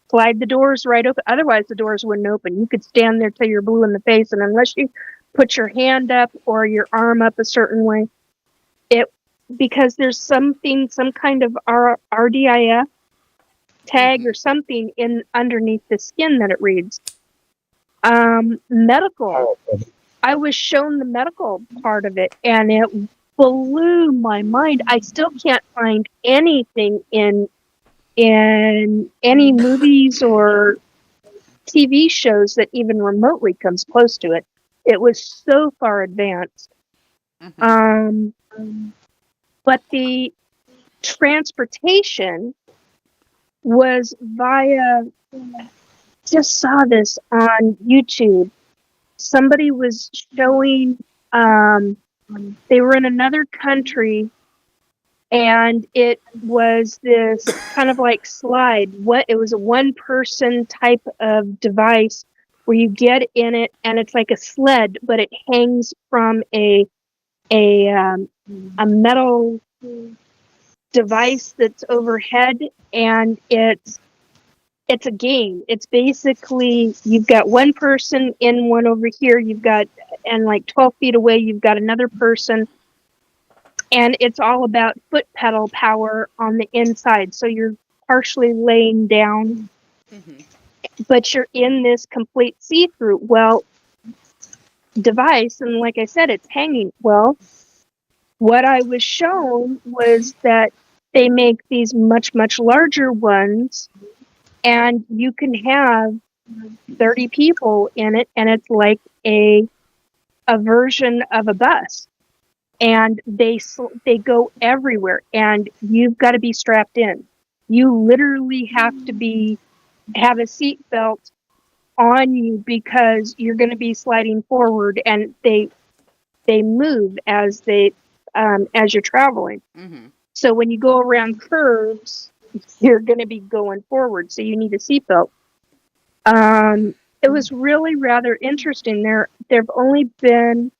S4: slide the doors right open. Otherwise, the doors wouldn't open. You could stand there till you're blue in the face, and unless you put your hand up or your arm up a certain way, because there's some kind of RDIF tag or something in underneath the skin that it reads. Medical. I was shown the medical part of it, and it blew my mind. I still can't find anything in any movies or TV shows that even remotely comes close to it. It was so far advanced. But the transportation was via, just saw this on YouTube. Somebody was showing, they were in another country, and it was this kind of like slide. It was a one-person type of device where you get in it, and it's like a sled, but it hangs from a metal device that's overhead, and it's a game. It's basically, you've got one person in one over here, and like 12 feet away, you've got another person. And it's all about foot pedal power on the inside. So you're partially laying down, but you're in this complete see-through device. And like I said, it's hanging. Well, what I was shown was that they make these much, much larger ones, and you can have 30 people in it, and it's like a version of a bus. And they go everywhere, and you've got to be strapped in. You literally have to have a seat belt on you because you're going to be sliding forward, and they move as you're traveling. So when you go around curves, you're going to be going forward, so you need a seatbelt. It was really rather interesting. There've only been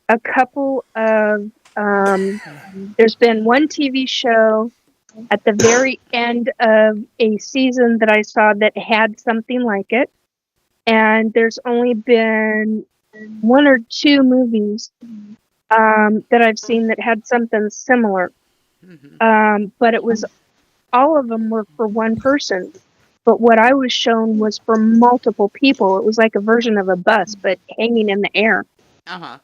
S4: a couple of there's been one TV show at the very end of a season that I saw that had something like it, and there's only been one or two movies that I've seen that had something similar. But it was, all of them were for one person. But what I was shown was for multiple people. It was like a version of a bus, but hanging in the air.
S5: Uh-huh.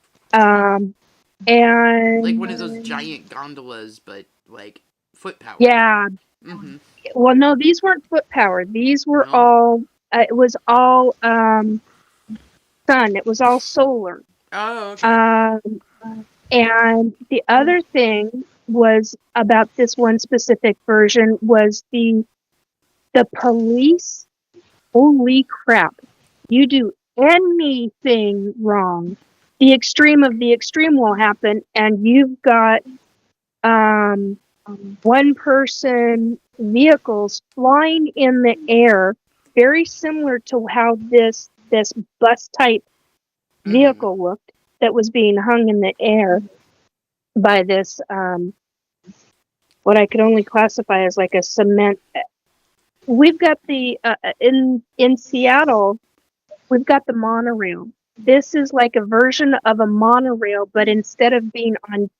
S4: And
S5: Like one of those giant gondolas, but like foot power.
S4: yeah. Well, no, these weren't foot power. These were all. It was all sun. It was all solar.
S5: Oh, okay.
S4: And the other thing was about this one specific version was the police. Holy crap! You do anything wrong, the extreme of the extreme will happen, and you've got one person vehicles flying in the air, very similar to how this bus type vehicle looked, that was being hung in the air by this what I could only classify as like a cement. We've got the in Seattle, we've got the monorail. This is like a version of a monorail, but instead of being on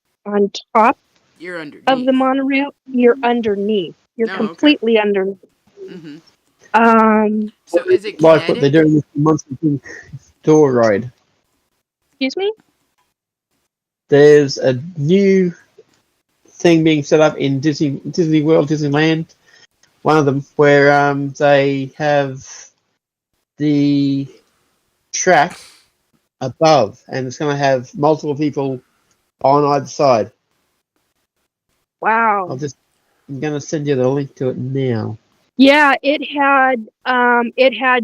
S4: top
S5: You're underneath
S4: of the monorail, you're underneath. You're completely underneath.
S5: So is it
S6: like what they're doing with the Monster Inc. door ride?
S4: Excuse me?
S6: There's a new thing being set up in Disney World, Disneyland. One of them where they have the track above, and it's going to have multiple people on either side.
S4: Wow.
S6: I'm going to send you the link to it now.
S4: Yeah, it had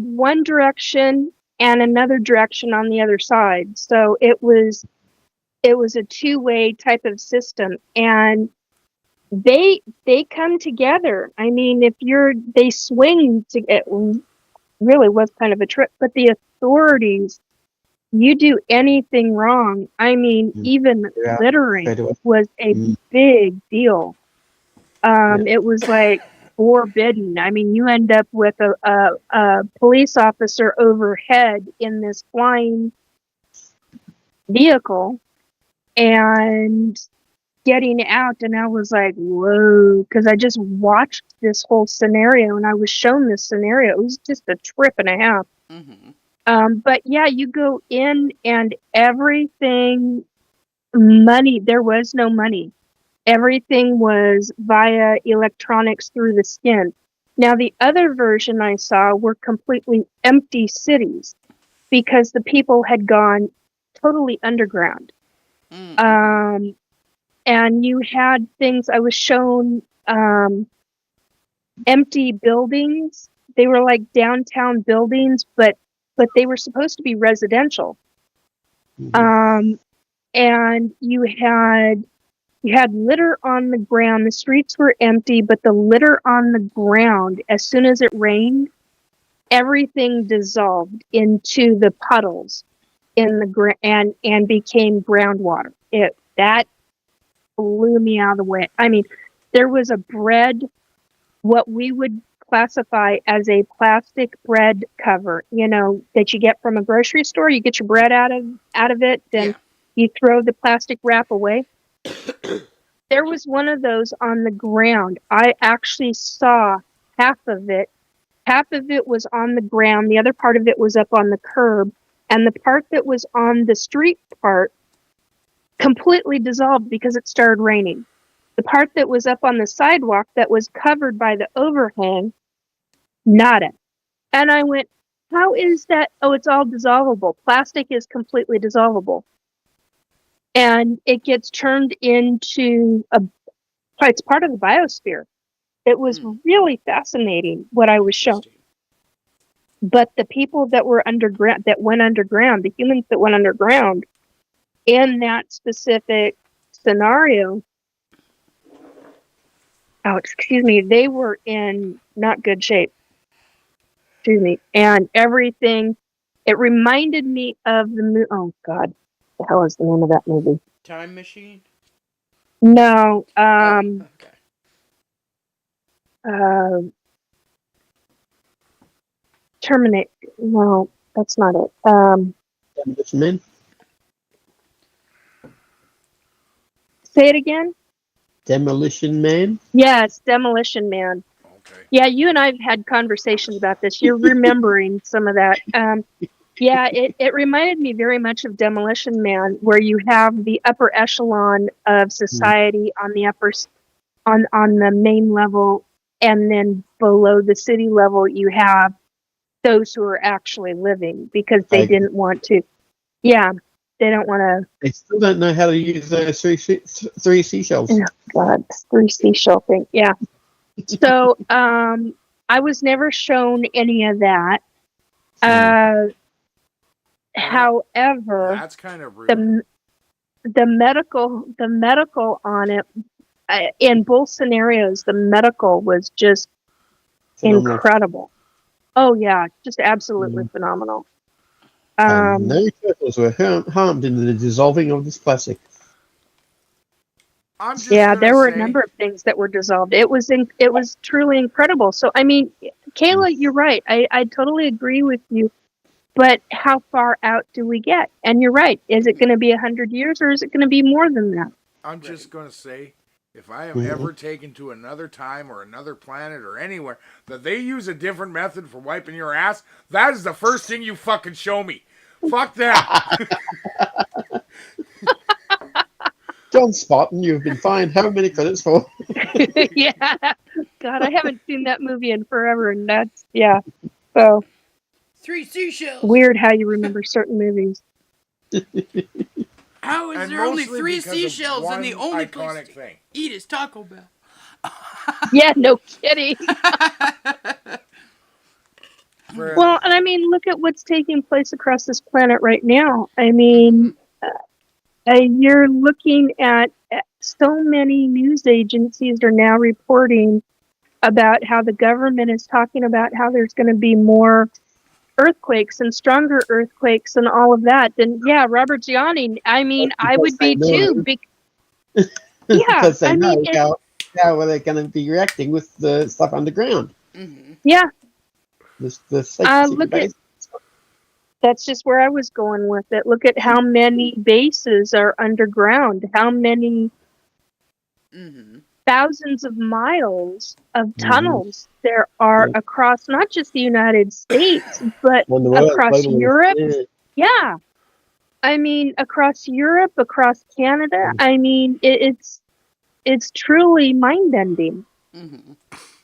S4: one direction and another direction on the other side. So it was a two-way type of system, and they come together. I mean, they swing to it. Really was kind of a trip, but the authorities, you do anything wrong, I mean, even littering was a big deal. It was like forbidden. I mean, you end up with a police officer overhead in this flying vehicle and getting out, and I was like, whoa, because I just watched this whole scenario and I was shown this scenario. It was just a trip and a half. But yeah, you go in and everything, money, there was no money. Everything was via electronics through the skin. Now, the other version I saw were completely empty cities because the people had gone totally underground. And you had things, I was shown empty buildings. They were like downtown buildings, but they were supposed to be residential. And you had litter on the ground. The streets were empty, but the litter on the ground, as soon as it rained, everything dissolved into the puddles in the and became groundwater. That blew me out of the way. I mean, there was a bread, what we would classify as a plastic bread cover, that you get from a grocery store. You get your bread out of it, then you throw the plastic wrap away. There was one of those on the ground. I actually saw half of it. Half of it was on the ground. The other part of it was up on the curb. And the part that was on the street part completely dissolved because it started raining. The part that was up on the sidewalk that was covered by the overhang, nada. And I went, how is that? Oh, it's all dissolvable. Plastic is completely dissolvable. And it gets turned into it's part of the biosphere. It was really fascinating what I was shown. But the people that were underground, the humans that went underground in that specific scenario, excuse me, they were in not good shape. Excuse me. And everything, it reminded me of the movie. Oh, God. The hell is the name of that movie?
S5: Time Machine?
S4: No.
S5: Okay.
S4: Terminate. No, that's not it.
S6: Demolition Man.
S4: Say it again.
S6: Demolition Man.
S4: Yes, Demolition Man.
S3: Okay.
S4: Yeah, you and I've had conversations about this. You're remembering some of that. Yeah, it reminded me very much of Demolition Man, where you have the upper echelon of society on the on the main level, and then below the city level, you have those who are actually living because they didn't want to. Yeah, they don't want to.
S6: They still don't know how to use those three seashells.
S4: Oh God, 3 seashell thing. Yeah. So, I was never shown any of that. However,
S3: That's kind of rude.
S4: the medical on it, in both scenarios, the medical was just
S6: Phenomenal.
S4: incredible. Oh yeah, just absolutely phenomenal.
S6: No turtles were harmed in the dissolving of this plastic.
S3: I'm just
S4: Yeah,
S3: gonna
S4: there were
S3: say,
S4: a number of things that were dissolved. It was truly incredible. So I mean, Kayla, you're right. I totally agree with you. But how far out do we get? And you're right. Is it going to be 100 years or is it going to be more than that?
S3: I'm just gonna say, if I am ever taken to another time or another planet or anywhere that they use a different method for wiping your ass, that is the first thing you fucking show me. Fuck that.
S6: John Spartan, you've been fined how many credits for?
S4: Yeah. God, I haven't seen that movie in forever, and that's So
S5: 3 seashells.
S4: Weird how you remember certain movies.
S5: How is
S3: And
S5: there only
S3: mostly
S5: 3
S3: because of
S5: seashells and the
S3: one
S5: only
S3: iconic
S5: place to
S3: thing.
S5: eat is Taco Bell?
S4: Yeah, no kidding.
S3: For-
S4: Well, and I mean, look at what's taking place across this planet right now. I mean, you're looking at so many news agencies are now reporting about how the government is talking about how there's going to be more earthquakes and stronger earthquakes and all of that. Then, yeah, Robert's yawning. I mean, I would be too.
S6: Because they
S4: I
S6: know
S4: mean,
S6: how they're going to be reacting with the stuff underground.
S4: yeah.
S6: The safety
S4: Look
S6: base.
S4: That's just where I was going with it. Look at how many bases are underground. How many thousands of miles of tunnels there are across not just the United States, but across Europe. Yeah. I mean, across Europe, across Canada. I mean, it's truly mind-bending.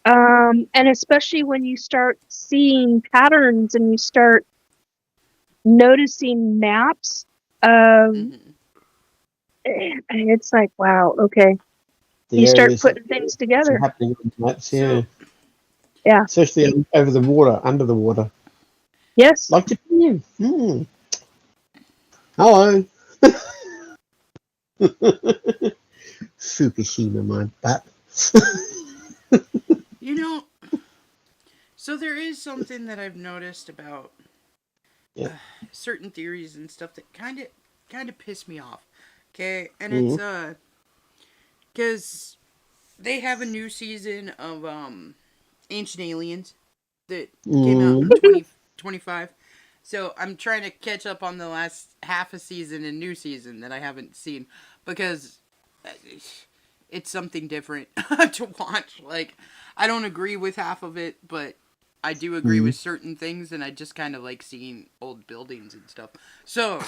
S4: And especially when you start seeing patterns and you start noticing maps of it's like, wow, okay. You start putting things together.
S6: Happening on maps,
S4: Yeah.
S6: Especially over the water, under the water.
S4: Yes.
S6: Like Japan. Hello. Fukushima, my butt.
S5: You know, so there is something that I've noticed about certain theories and stuff that kind of piss me off. Okay, and it's because they have a new season of Ancient Aliens that came out in 2025. So I'm trying to catch up on the last half a season and new season that I haven't seen because it's something different to watch. Like, I don't agree with half of it, but I do agree with certain things, and I just kind of like seeing old buildings and stuff. So,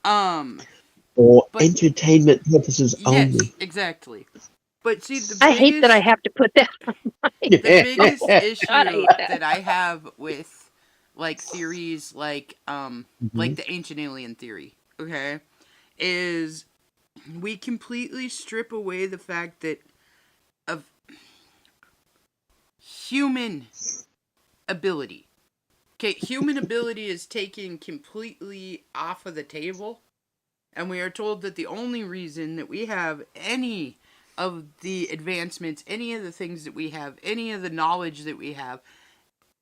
S6: for entertainment purposes only.
S5: Yes, exactly. But see,
S4: I hate that I have to put that on
S5: the biggest issue that I have with like theories like the ancient alien theory, okay, is we completely strip away the fact that of human ability. Okay, human ability is taken completely off of the table, and we are told that the only reason that we have any of the advancements, any of the things that we have, any of the knowledge that we have,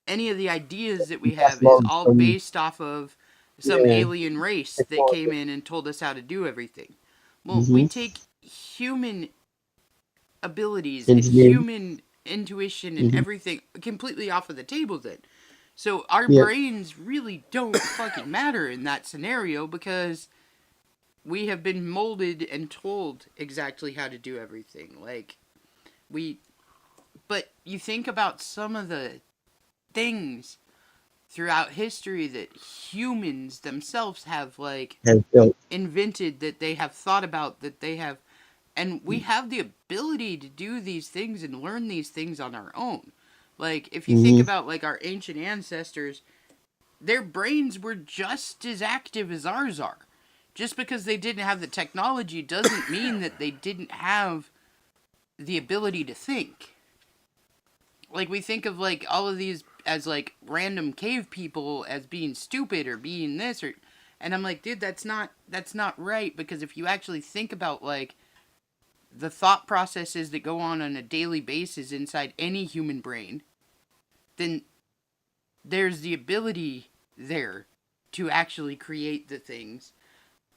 S5: any of the ideas that we have is all based off of some alien race that came in and told us how to do everything. Well, we take human abilities and human intuition and everything completely off of the table then. So our brains really don't fucking matter in that scenario because we have been molded and told exactly how to do everything. But you think about some of the things throughout history that humans themselves have invented, that they have thought about, that they have, and we have the ability to do these things and learn these things on our own. Like, if you think about, like, our ancient ancestors, their brains were just as active as ours are. Just because they didn't have the technology doesn't mean that they didn't have the ability to think. Like, we think of, like, all of these as, like, random cave people as being stupid or being this or... And I'm like, dude, that's not right, because if you actually think about, like, the thought processes that go on a daily basis inside any human brain, then there's the ability there to actually create the things.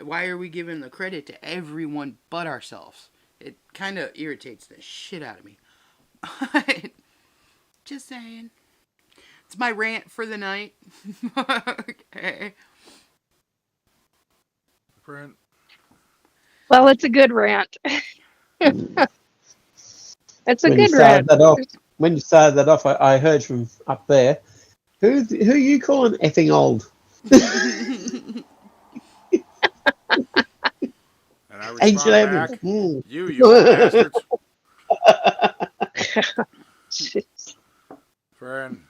S5: Why are we giving the credit to everyone but ourselves? It kind of irritates the shit out of me. Just saying. It's my rant for the night. Okay.
S3: Brent.
S4: Well, it's a good rant. It's a
S6: When
S4: good
S6: you started
S4: rant.
S6: when you started that off, I heard from up there. Who are you calling effing old?
S3: And I
S6: Age
S3: respond
S6: 11.
S3: back, you old bastards. Friend.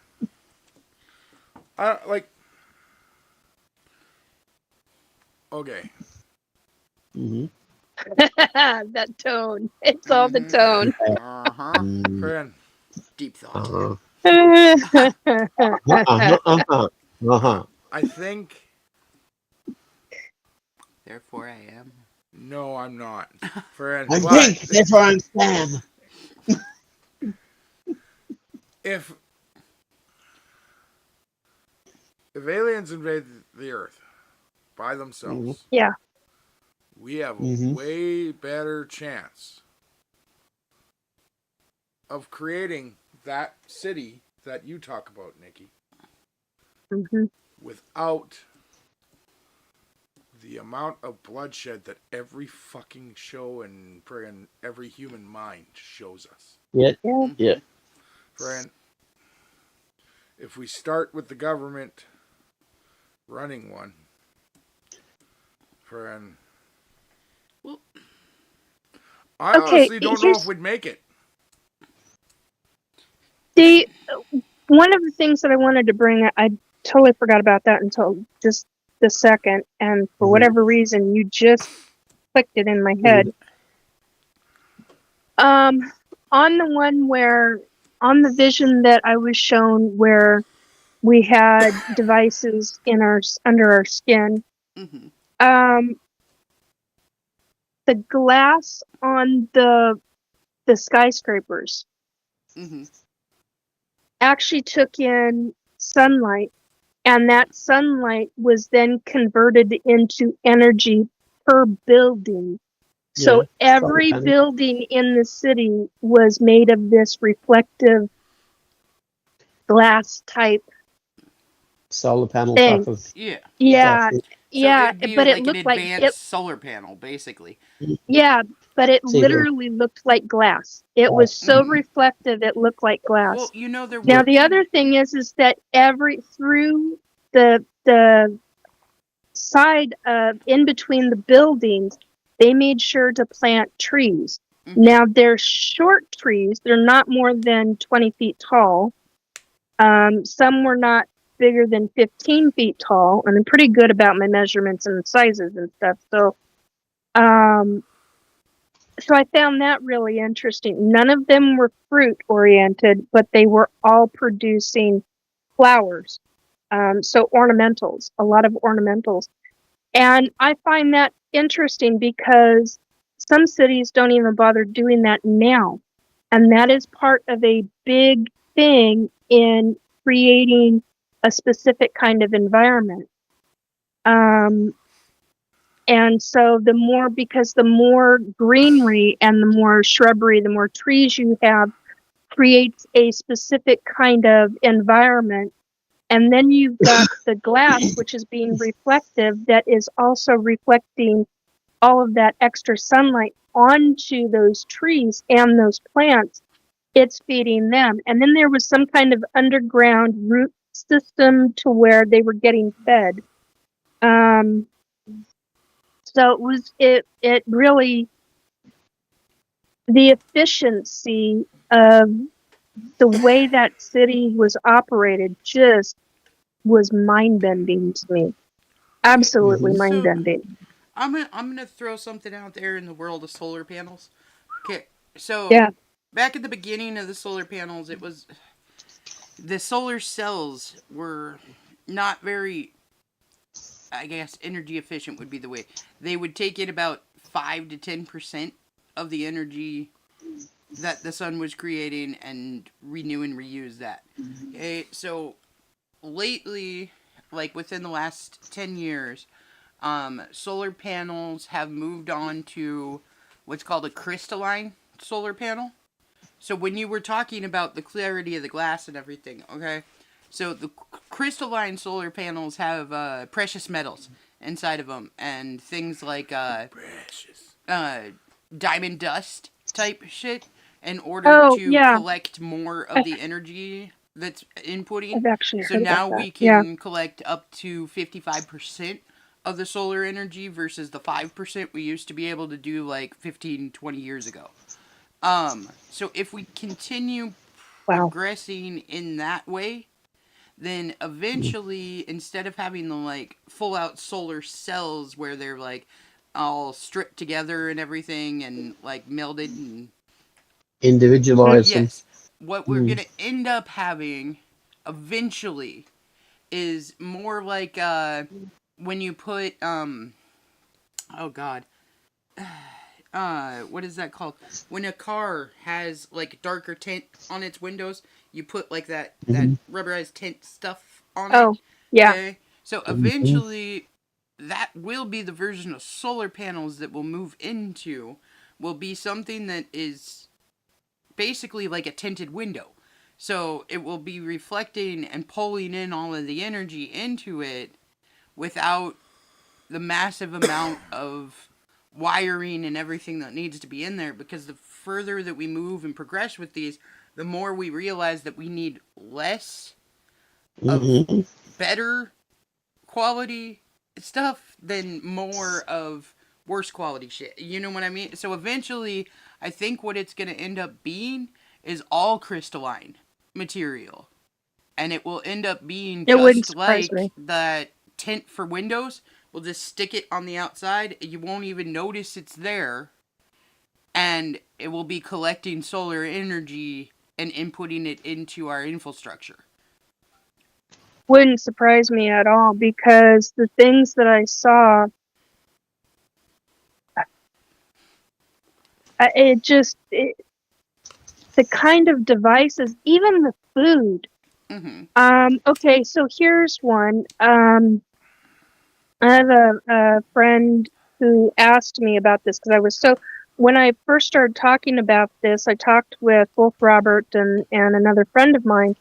S3: Okay.
S4: That tone. It's all the tone.
S3: Friend.
S5: Deep thought.
S3: I think...
S5: Therefore I am.
S3: No, I'm not. Friend.
S6: I think, therefore I am.
S3: If aliens invade the Earth by themselves,
S4: Yeah.
S3: we have a way better chance of creating that city that you talk about, Nikki, without the amount of bloodshed that every fucking show and every human mind shows us.
S6: Yeah.
S3: Friend, if we start with the government running one, friend,
S5: well,
S3: I honestly don't know if we'd make it.
S4: One of the things that I wanted to bring, I totally forgot about that until just the second, and for whatever reason, you just clicked it in my head. On the one where, on the vision that I was shown where we had devices under our skin, the glass on the skyscrapers actually took in sunlight, and that sunlight was then converted into energy per building. So every building in the city was made of this reflective glass type
S6: solar panel
S4: thing.
S6: type of
S4: yeah.
S5: So it'd be
S4: but
S5: like
S4: it looked
S5: an
S4: like
S5: advanced solar panel, basically.
S4: Yeah, but it literally looked like glass. It was so reflective, it looked like glass.
S5: Well, you know,
S4: now the other thing is that through the side in between the buildings, they made sure to plant trees. Now they're short trees; they're not more than 20 feet tall. Some were not bigger than 15 feet tall, and I'm pretty good about my measurements and sizes and stuff. So I found that really interesting. None of them were fruit oriented, but they were all producing flowers. So ornamentals, a lot of ornamentals. And I find that interesting because some cities don't even bother doing that now. And that is part of a big thing in creating a specific kind of environment. And so because the more greenery and the more shrubbery, the more trees you have, creates a specific kind of environment. And then you've got the glass, which is being reflective, that is also reflecting all of that extra sunlight onto those trees and those plants. It's feeding them. And then there was some kind of underground root system to where they were getting fed. So it really, the efficiency of the way that city was operated just was mind-bending to me. Absolutely
S6: Mhm.
S4: mind-bending.
S5: I'm gonna throw something out there in the world of solar panels. Okay, so
S4: Yeah.
S5: back at the beginning of the solar panels, it was the solar cells were not very, I guess, energy efficient would be the way. They would take in about 5 to 10% of the energy that the sun was creating and renew and reuse that. Okay, so lately, like within the last 10 years, solar panels have moved on to what's called a crystalline solar panel. So when you were talking about the clarity of the glass and everything, okay, so the crystalline solar panels have precious metals inside of them and things like diamond dust type shit in order
S4: Oh,
S5: to
S4: yeah.
S5: collect more of the energy that's inputting.
S4: I've actually
S5: So
S4: heard
S5: now
S4: about
S5: we
S4: that. Yeah.
S5: can collect up to 55% of the solar energy versus the 5% we used to be able to do like 15, 20 years ago. So if we continue
S4: Wow.
S5: progressing in that way, then eventually, instead of having the like full out solar cells where they're like all stripped together and everything and like melded and
S6: Individualize them.
S5: yes, what we're gonna end up having eventually is more like when you put oh god what is that called, when a car has like darker tint on its windows, you put like that rubberized tint stuff on it.
S4: Oh, yeah.
S5: Okay, so eventually that will be the version of solar panels that we'll move into, will be something that is basically like a tinted window. So it will be reflecting and pulling in all of the energy into it without the massive amount of wiring and everything that needs to be in there, because the further that we move and progress with these, the more we realize that we need less of better quality stuff than more of worse quality shit. You know what I mean? So eventually, I think what it's going to end up being is all crystalline material. And it will end up being
S4: It wouldn't
S5: just
S4: surprise
S5: like
S4: me.
S5: that tint for windows. We'll just stick it on the outside. You won't even notice it's there. And it will be collecting solar energy and inputting it into our infrastructure.
S4: Wouldn't surprise me at all, because the things that I saw, the kind of devices, even the food. Okay, so here's one. I have a friend who asked me about this because when I first started talking about this, I talked with both Robert and another friend of mine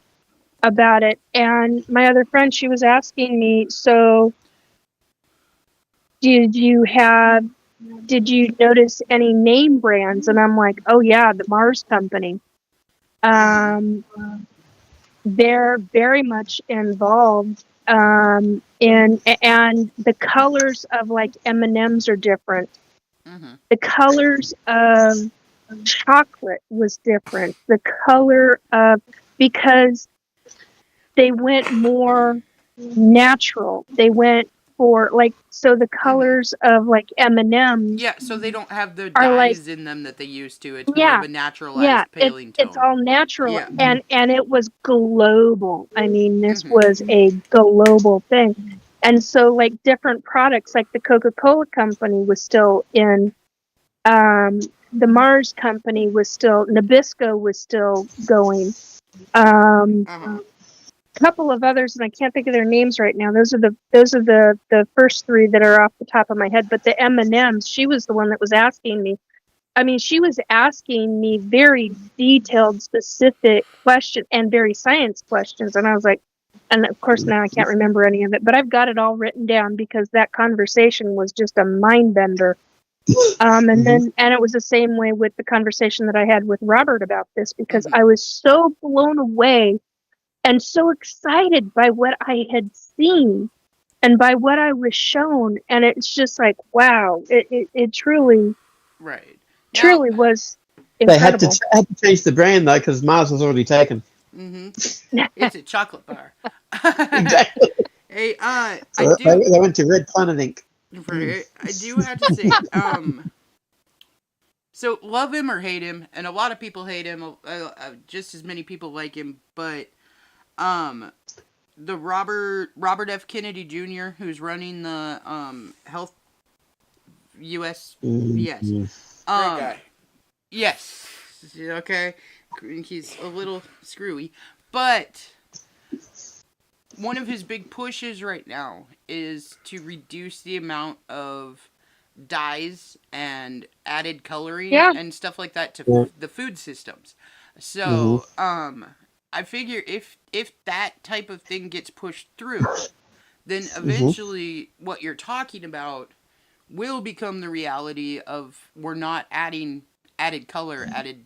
S4: about it. And my other friend, she was asking me, so did you notice any name brands? And I'm like, oh yeah, the Mars Company. They're very much involved and the colors of like M&Ms are different. The colors of chocolate was different. The color of, because they went more natural. They went for like, so the colors of like M&Ms.
S5: Yeah, so they don't have the
S4: are like,
S5: dyes in them that they used to. It's more of a naturalized paling tone.
S4: it's all natural.
S5: Yeah.
S4: And it was global. I mean, this was a global thing. And so like different products, like the Coca-Cola company was still in the Mars company was still, Nabisco was still going.
S5: Uh-huh.
S4: Couple of others, and I can't think of their names right now. Those are the first three that are off the top of my head. But the M&Ms, she was the one that was asking me. I mean, she was asking me very detailed, specific questions and very science questions, and I was like, and of course now I can't remember any of it, but I've got it all written down because that conversation was just a mind bender. And then, and it was the same way with the conversation that I had with Robert about this, because I was so blown away and so excited by what I had seen and by what I was shown. And it's just like, wow, it truly,
S5: Right.
S4: truly was
S6: They had
S4: incredible.
S6: to change the brand though because Mars was already taken.
S5: It's a chocolate bar.
S6: Exactly.
S5: Hey,
S6: So
S5: I do.
S6: they went to Red Planet Inc.
S5: Right, I do have to say, so love him or hate him, and a lot of people hate him. Just as many people like him, but the Robert F. Kennedy Jr., who's running the health U.S. Yes,
S3: Great guy.
S5: yes, okay, he's a little screwy, but one of his big pushes right now is to reduce the amount of dyes and added coloring and stuff like that to the food systems. So, I figure if that type of thing gets pushed through, then eventually what you're talking about will become the reality of we're not adding added color, added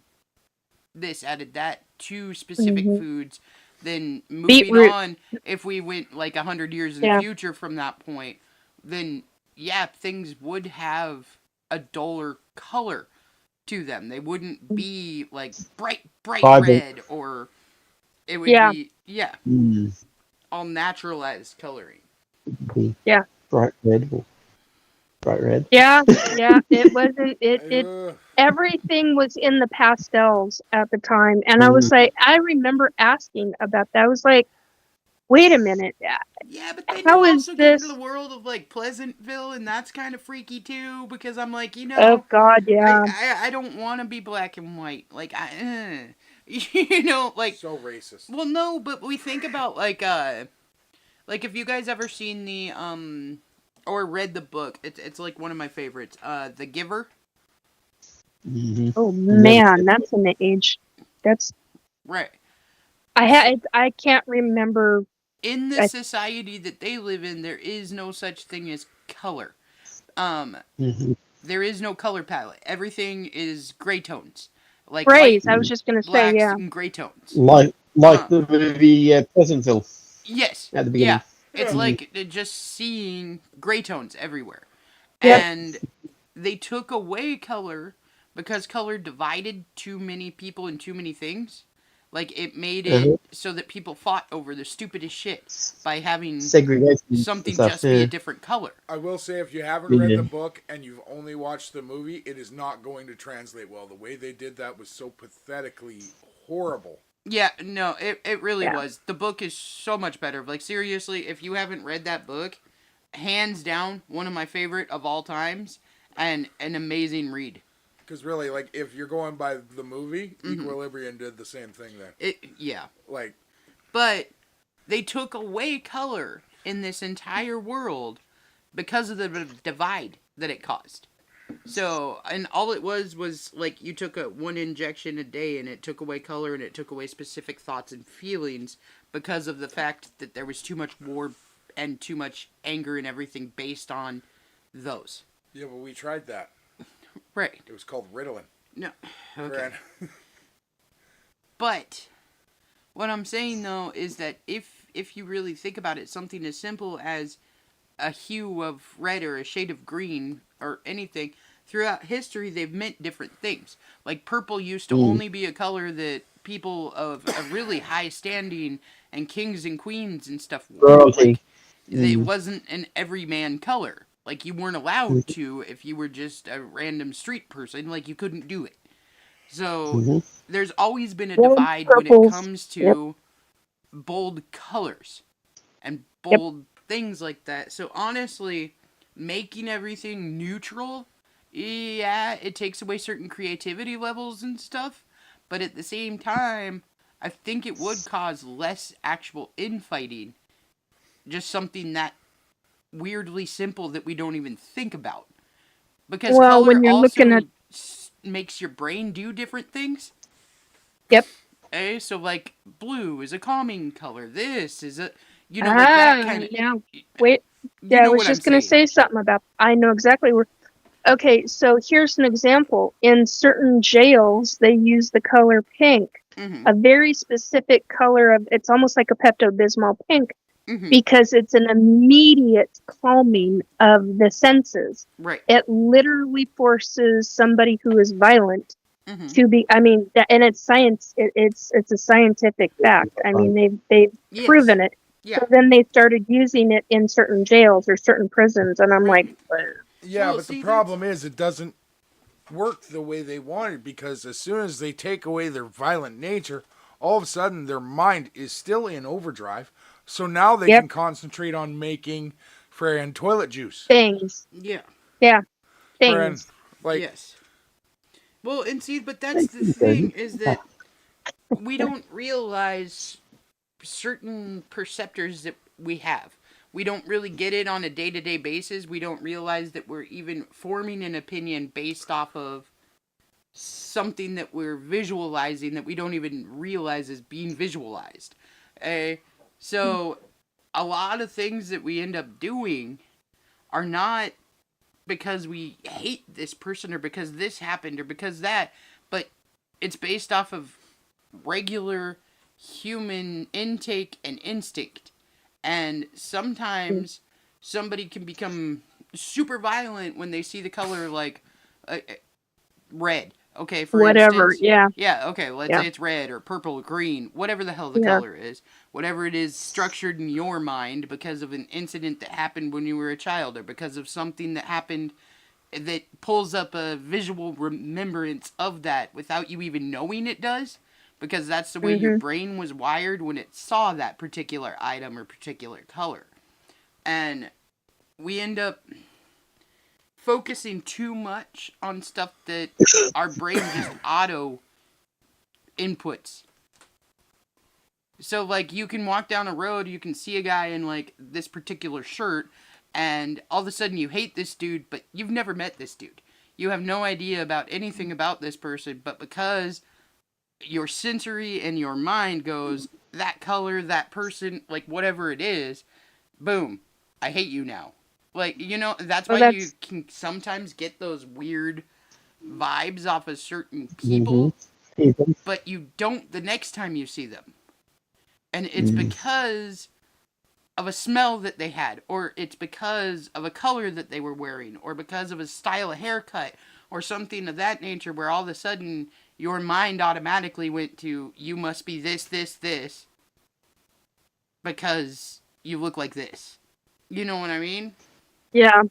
S5: this, added that to specific foods. Then moving
S4: Beetroot.
S5: on, if we went like 100 years in the future from that point, then yeah, things would have a duller color to them. They wouldn't be like bright red, or it would be all naturalized coloring.
S4: Yeah.
S6: Bright red. Bright red.
S4: Yeah, it wasn't, everything was in the pastels at the time. And I was like, I remember asking about that. I was like, wait a minute.
S5: Yeah, but then
S4: How
S5: you
S4: is
S5: also get
S4: this?
S5: into the world of like Pleasantville, and that's kind of freaky too, because I'm like,
S4: Oh, God, yeah.
S5: I don't want to be black and white. Like, you know, like.
S3: So racist.
S5: Well, no, but we think about like if you guys ever seen the, or read the book, it's like one of my favorites, The Giver.
S4: Oh, man, that's an age. That's.
S5: Right.
S4: I can't remember.
S5: In the society that they live in, there is no such thing as color. There is no color palette. Everything is gray tones. Like
S4: Grays,
S5: light,
S4: I was just going to say,
S5: blacks,
S4: yeah.
S5: and gray tones.
S6: Like the movie Pleasantville.
S5: Yes.
S6: At the beginning.
S5: Yeah. It's like just seeing gray tones everywhere.
S4: Yep.
S5: And they took away color because color divided too many people and too many things. Like, it made it so that people fought over the stupidest shit by having
S6: segregation
S5: something
S6: stuff,
S5: just be a different color.
S3: I will say, if you haven't read the book and you've only watched the movie, it is not going to translate well. The way they did that was so pathetically horrible.
S5: Yeah, no, it really was. The book is so much better. Like, seriously, if you haven't read that book, hands down, one of my favorite of all times, and an amazing read.
S3: Because really, like, if you're going by the movie, Equilibrium did the same thing then.
S5: Like, but they took away color in this entire world because of the divide that it caused. So, and all it was like you took one injection a day and it took away color and it took away specific thoughts and feelings because of the fact that there was too much war and too much anger and everything based on those.
S3: Yeah, but we tried that.
S5: Right.
S3: It was called Ritalin.
S5: No. Okay. But what I'm saying though is that if you really think about it, something as simple as a hue of red or a shade of green or anything, throughout history they've meant different things. Like purple used to only be a color that people of a really high standing and kings and queens and stuff wore. Like, it wasn't an everyman color. Like, you weren't allowed to if you were just a random street person. Like, you couldn't do it. So, there's always been a divide when it comes to bold colors and bold things like that. So, honestly, making everything neutral yeah, it takes away certain creativity levels and stuff, but at the same time, I think it would cause less actual infighting. Just something that weirdly simple that we don't even think about. Because
S4: Well,
S5: color
S4: when you're
S5: also
S4: looking at
S5: makes your brain do different things.
S4: Yep.
S5: Okay, so like blue is a calming color. This is a, you know, like that kind of.
S4: yeah. Wait.
S5: You
S4: Yeah, I
S5: know
S4: was
S5: what
S4: just
S5: I'm
S4: going to
S5: saying.
S4: say something about. I know exactly where. Okay, so here's an example. In certain jails, they use the color pink,
S5: Mm-hmm.
S4: a very specific color of. It's almost like a Pepto-Bismol pink,
S5: Mm-hmm.
S4: because it's an immediate calming of the senses.
S5: Right.
S4: It literally forces somebody who is violent
S5: Mm-hmm.
S4: to be. I mean, and it's science. It's a scientific fact. I mean, they've
S5: Yes.
S4: proven it.
S5: Yeah.
S4: So then they started using it in certain jails or certain prisons, and I'm
S5: Right.
S4: like,
S3: Yeah,
S5: Well,
S3: but
S5: see,
S3: the problem is it doesn't work the way they wanted, because as soon as they take away their violent nature, all of a sudden their mind is still in overdrive. So now they
S4: Yep.
S3: can concentrate on making friggin' toilet juice.
S4: things.
S5: Yeah.
S4: Yeah,
S3: Friggin',
S4: things.
S3: like,
S5: Yes. Well, and see, but that's the thing, is that we don't realize certain perceptors that we have. We don't really get it on a day-to-day basis. We don't realize that we're even forming an opinion based off of something that we're visualizing that we don't even realize is being visualized. So a lot of things that we end up doing are not because we hate this person or because this happened or because that, but it's based off of regular human intake and instinct. And sometimes somebody can become super violent when they see the color like red. Okay, for
S4: Whatever.
S5: instance.
S4: Yeah.
S5: Yeah, okay, let's
S4: Yeah.
S5: say it's red or purple or green, whatever the hell the
S4: Yeah.
S5: color is. Whatever it is structured in your mind because of an incident that happened when you were a child or because of something that happened that pulls up a visual remembrance of that without you even knowing it does. Because that's the way your brain was wired when it saw that particular item or particular color. And we end up focusing too much on stuff that our brain just auto inputs. So, like, you can walk down a road, you can see a guy in, like, this particular shirt, and all of a sudden you hate this dude, but you've never met this dude. You have no idea about anything about this person, but because your sensory and your mind goes, that color, that person, like, whatever it is, boom, I hate you now. Like, you know, that's why you can sometimes get those weird vibes off of certain people, but you don't the next time you see them. And it's because of a smell that they had, or it's because of a color that they were wearing, or because of a style of haircut, or something of that nature, where all of a sudden your mind automatically went to, you must be this, this, this, because you look like this. You know what I mean?
S4: Yeah.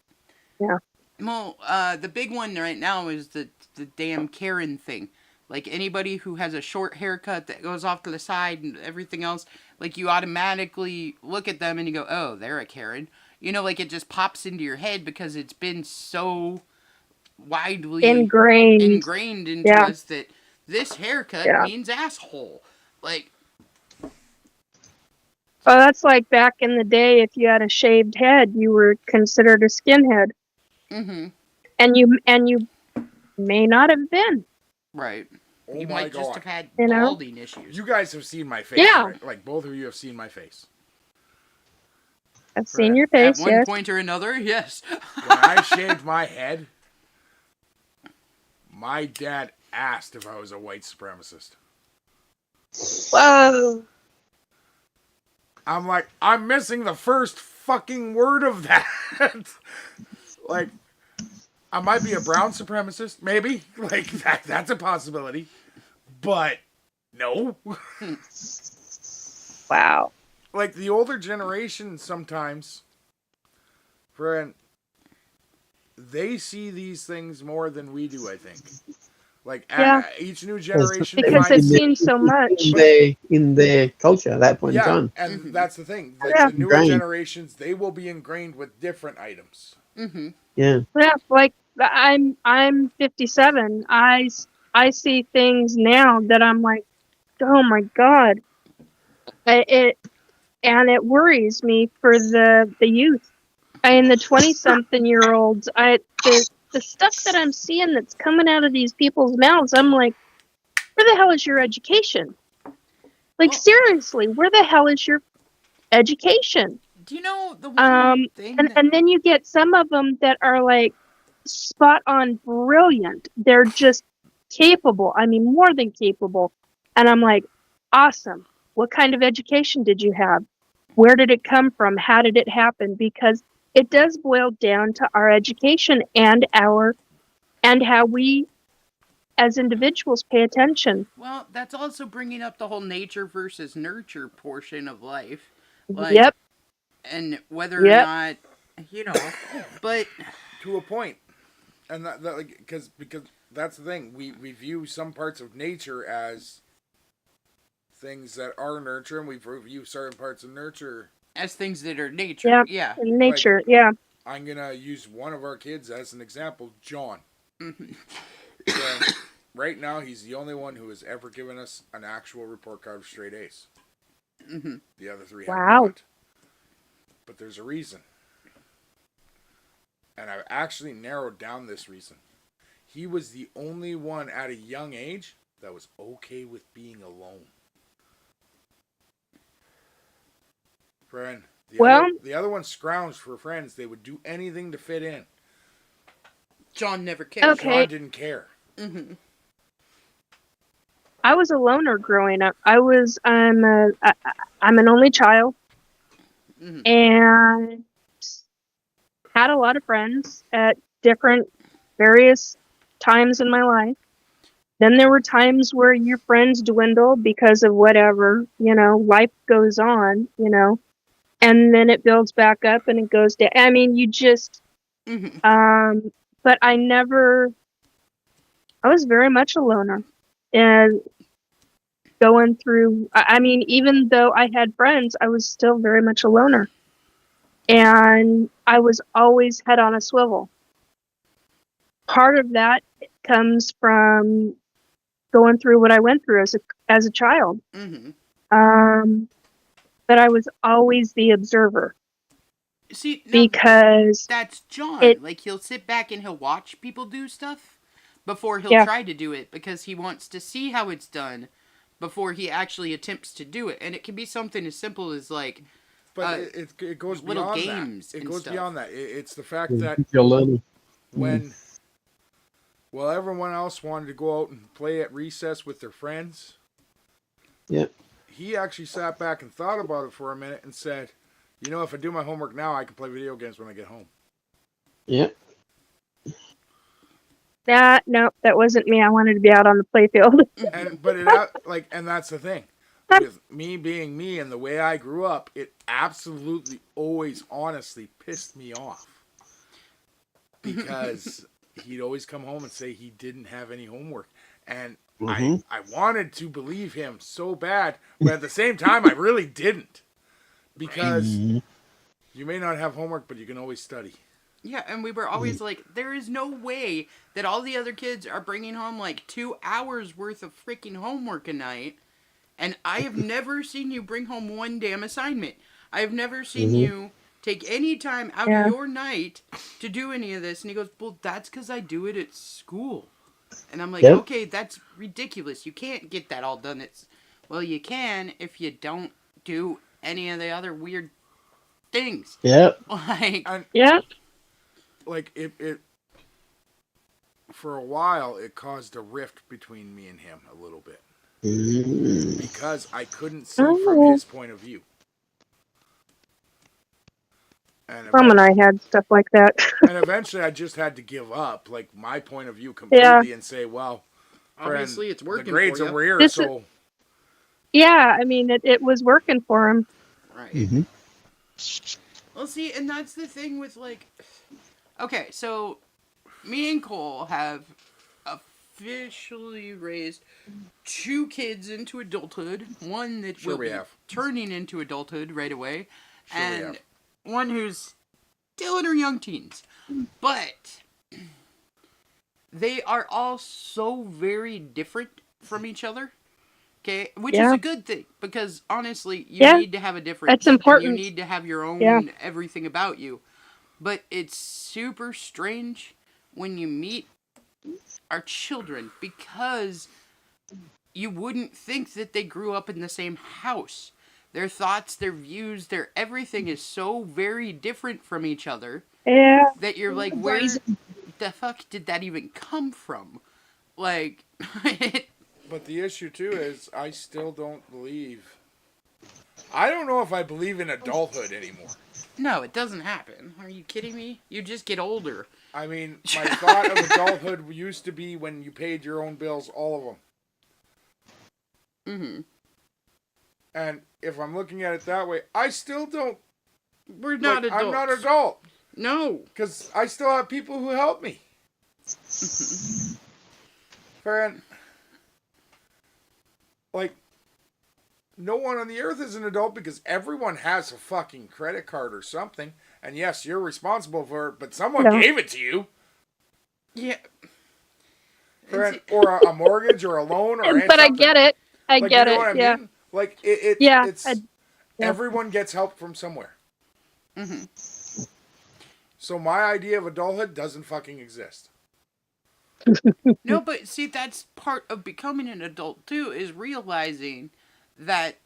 S4: Yeah.
S5: Well, the big one right now is the damn Karen thing. Like, anybody who has a short haircut that goes off to the side and everything else, like, you automatically look at them and you go, oh, they're a Karen. You know, like, it just pops into your head because it's been so widely
S4: Ingrained
S5: into us that this haircut means asshole. Like,
S4: well, that's like back in the day, if you had a shaved head, you were considered a skinhead.
S5: mm-hmm.
S4: And you may not have been.
S5: Right.
S3: oh
S5: You
S3: my
S5: might just
S3: God.
S5: have had
S4: You know?
S5: balding issues.
S3: You guys have seen my face,
S4: Yeah.
S3: right? Like, both of you have seen my face.
S4: I've seen
S3: Right.
S4: your face,
S5: At one
S4: yes.
S5: point or another, yes.
S3: When I shaved my head, my dad asked if I was a white supremacist.
S4: Whoa.
S3: I'm like, I'm missing the first fucking word of that. Like, I might be a brown supremacist, maybe. Like, that's a possibility. But, no.
S4: Wow.
S3: Like, the older generation sometimes, friend, they see these things more than we do, I think. Like,
S4: Yeah.
S3: each new generation
S4: Because they've
S3: finds...
S4: seen so much.
S6: in their culture at that point in time.
S3: And that's the thing. The,
S4: Yeah.
S3: the newer
S6: Ingrained.
S3: generations, they will be ingrained with different items.
S5: Mm-hmm.
S6: Yeah.
S4: Yeah, like I'm 57. I see things now that I'm like, oh my God. It worries me for the youth. The 20-something-year-olds. The stuff that I'm seeing that's coming out of these people's mouths, I'm like, where the hell is your education? Like,
S5: Well-
S4: seriously, where the hell is your education?
S5: Do you know the one thing that...
S4: And then you get some of them that are like spot on brilliant. They're just capable. I mean, more than capable. And I'm like, awesome. What kind of education did you have? Where did it come from? How did it happen? Because it does boil down to our education and how we as individuals pay attention.
S5: Well, that's also bringing up the whole nature versus nurture portion of life. Like,
S4: Yep.
S5: And whether
S4: Yep.
S5: or not, but
S3: To a point. And that like, because that's the thing. We view some parts of nature as things that are nurture, and we view certain parts of nurture
S5: as things that are nature.
S4: Yep.
S5: Yeah.
S4: In nature, yeah.
S3: I'm gonna use one of our kids as an example, John.
S5: Mhm.
S3: So, right now, he's the only one who has ever given us an actual report card of straight A's.
S5: Mm-hmm.
S3: The other three
S4: Wow.
S3: have not. But there's a reason. And I've actually narrowed down this reason. He was the only one at a young age that was okay with being alone. Friend. The other one scrounged for friends. They would do anything to fit in.
S5: John never cared.
S4: Okay.
S3: John didn't care.
S5: Mm-hmm.
S4: I was a loner growing up. I'm an only child,
S5: Mm-hmm.
S4: and had a lot of friends at various times in my life. Then there were times where your friends dwindle because of whatever, life goes on, and then it builds back up and it goes down. I mean, you just,
S5: Mm-hmm.
S4: but I was very much a loner. And going through, even though I had friends, I was still very much a loner. And I was always head on a swivel. Part of that comes from going through what I went through as a child.
S5: Mm-hmm.
S4: But I was always the observer.
S5: See, now,
S4: Because
S5: that's John. Like, he'll sit back and he'll watch people do stuff before he'll try to do it, because he wants to see how it's done before he actually attempts to do it. And it can be something as simple as, like,
S3: But it goes
S5: little
S3: beyond
S5: games
S3: that. It
S5: and
S3: goes
S5: stuff.
S3: beyond that. It's the fact that
S6: You're learning.
S3: when, everyone else wanted to go out and play at recess with their friends, he actually sat back and thought about it for a minute and said, if I do my homework now, I can play video games when I get home.
S6: Yep.
S4: No, that wasn't me. I wanted to be out on the playfield.
S3: And that's the thing. With me being me and the way I grew up, it absolutely always honestly pissed me off. Because he'd always come home and say he didn't have any homework. And I wanted to believe him so bad, but at the same time, I really didn't. Because you may not have homework, but you can always study.
S5: Yeah, and we were always like, there is no way that all the other kids are bringing home like 2 hours worth of freaking homework a night. And I have never seen you bring home one damn assignment. I have never seen you take any time out of your night to do any of this. And he goes, well, that's because I do it at school. And I'm like, okay, that's ridiculous. You can't get that all done. Well, you can if you don't do any of the other weird things.
S6: Yep.
S3: Like, it for a while, it caused a rift between me and him a little bit. Because I couldn't see from his point of view.
S4: Mom and I had stuff like that.
S3: And eventually I just had to give up, like, my point of view completely and say, well,
S5: obviously it's working.
S3: The grades
S5: for you.
S3: are here, so...
S4: Yeah, I mean, it was working for him.
S5: Right. Well, see, and that's the thing with, like... Okay, so me and Cole have officially raised 2 kids into adulthood. One that will be turning into adulthood right away. And one who's still in her young teens. But they are all so very different from each other. Okay, which is
S4: Yeah.
S5: a good thing, because honestly, you
S4: Yeah,
S5: need to have a difference.
S4: that's important.
S5: And you need to have your own
S4: Yeah.
S5: everything about you. But it's super strange when you meet our children, because you wouldn't think that they grew up in the same house. Their thoughts, their views, their everything is so very different from each other
S4: Yeah.
S5: that you're like, where the fuck did that even come from? Like,
S3: But the issue too is I still don't believe. I don't know if I believe in adulthood anymore.
S5: no, it doesn't happen. Are you kidding me? You just get older.
S3: I mean, my thought of adulthood used to be when you paid your own bills, all of them.
S5: Mm-hmm.
S3: And if I'm looking at it that way, I still don't.
S5: We're not adults.
S3: I'm not adult.
S5: No.
S3: Because I still have people who help me. And, like, no one on the earth is an adult because everyone has a fucking credit card or something. And yes, you're responsible for it, but someone gave it to you.
S5: Yeah.
S3: Or a mortgage or a loan or
S4: But I get it. I get
S3: you know
S4: it.
S3: what I
S4: Yeah.
S3: mean? Like,
S4: Yeah,
S3: it's
S4: yeah.
S3: everyone gets help from somewhere.
S5: Mm-hmm.
S3: So my idea of adulthood doesn't fucking exist.
S5: No, but see, that's part of becoming an adult too, is realizing that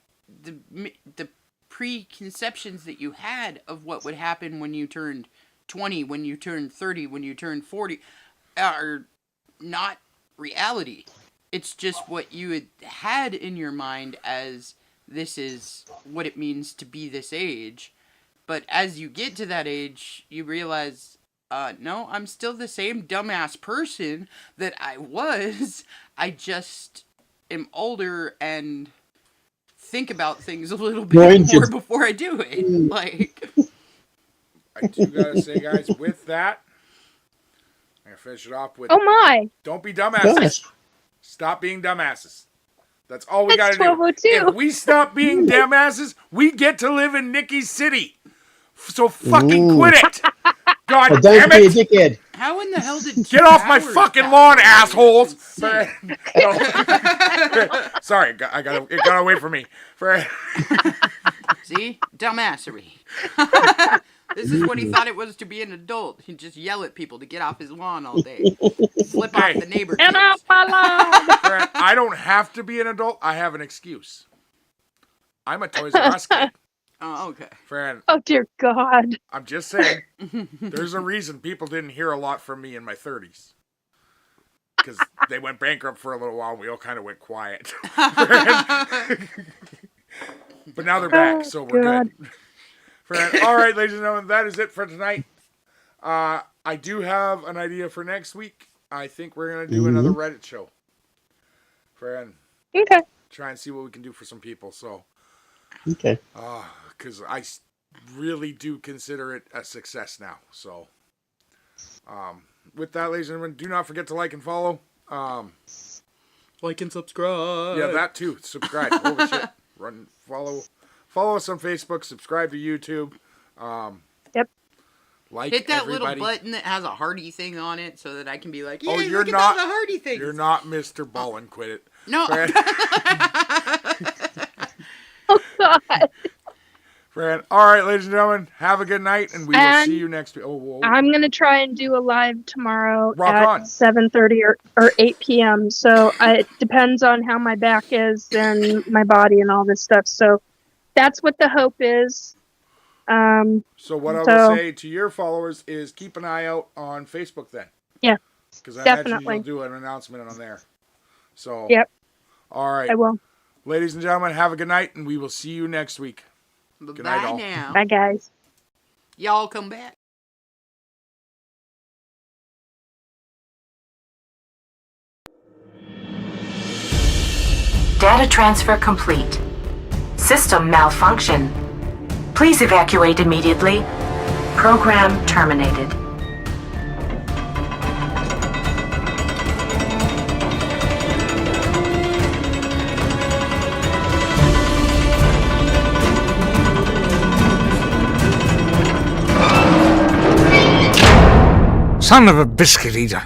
S5: the preconceptions that you had of what would happen when you turned 20, when you turned 30, when you turned 40, are not reality. It's just what you had in your mind as this is what it means to be this age. But as you get to that age, you realize, no, I'm still the same dumbass person that I was. I just am older and think about things a little bit more before I do it. Like,
S3: I do gotta say, guys, with that, I'm gonna finish it off with.
S4: Oh my!
S3: Don't be dumbasses. Stop being dumbasses. That's all we gotta do.
S4: 12:02.
S3: If we stop being dumbasses, we get to live in Nikki's city. So fucking quit it. God
S6: But
S3: damn
S6: don't be a
S3: it.
S6: dickhead.
S5: how in the hell did
S3: Get off my
S5: Howard
S3: fucking
S5: pass
S3: lawn,
S5: away?
S3: assholes.
S5: That's insane.
S3: Sorry, it got away from me.
S5: See? Dumbassery. This is what he thought it was to be an adult. He'd just yell at people to get off his lawn all day. Flip off the neighbor
S4: Get
S5: kids.
S4: off my lawn!
S3: I don't have to be an adult. I have an excuse. I'm a Toys R Us kid.
S5: Oh, okay.
S3: Friend,
S4: Oh dear God!
S3: I'm just saying, there's a reason people didn't hear a lot from me in my 30s. Because they went bankrupt for a little while and we all kind of went quiet. But now they're back, so we're
S4: God.
S3: good. Friend, all right, ladies and gentlemen, that is it for tonight. I do have an idea for next week. I think we're going to do another Reddit show. Friend,
S4: Okay.
S3: try and see what we can do for some people, so...
S6: Okay.
S3: Because I really do consider it a success now. So, with that, ladies and gentlemen, do not forget to like and follow.
S5: Like and subscribe.
S3: Yeah, that too. Subscribe. Holy shit. Follow us on Facebook. Subscribe to YouTube.
S4: Yep.
S3: Like
S5: Hit that
S3: everybody.
S5: little button that has a hearty thing on it so that I can be like, yeah,
S3: Oh, you're
S5: look at
S3: not-
S5: all the hardy things.
S3: You're not Mr. Ballin. Quit it.
S5: No.
S3: Fran,
S4: Oh God!
S3: Fran. All right, ladies and gentlemen, have a good night, and we will
S4: And
S3: see you next week. Oh, whoa.
S4: I'm gonna try and do a live tomorrow
S3: Rock
S4: at
S3: on.
S4: 7:30 or 8 p.m. So it depends on how my back is and my body and all this stuff. So that's what the hope is.
S3: So what I
S4: So-
S3: will say to your followers is keep an eye out on Facebook then.
S4: Yeah,
S3: Because I imagine
S4: definitely.
S3: you'll do an announcement on there. So,
S4: Yep.
S3: All right.
S4: I will.
S3: Ladies and gentlemen, have a good night, and we will see you next week. Good night,
S5: Bye
S3: all.
S5: now.
S4: Bye, guys.
S5: Y'all come back.
S1: Data transfer complete. System malfunction. Please evacuate immediately. Program terminated.
S7: Son of a biscuit eater.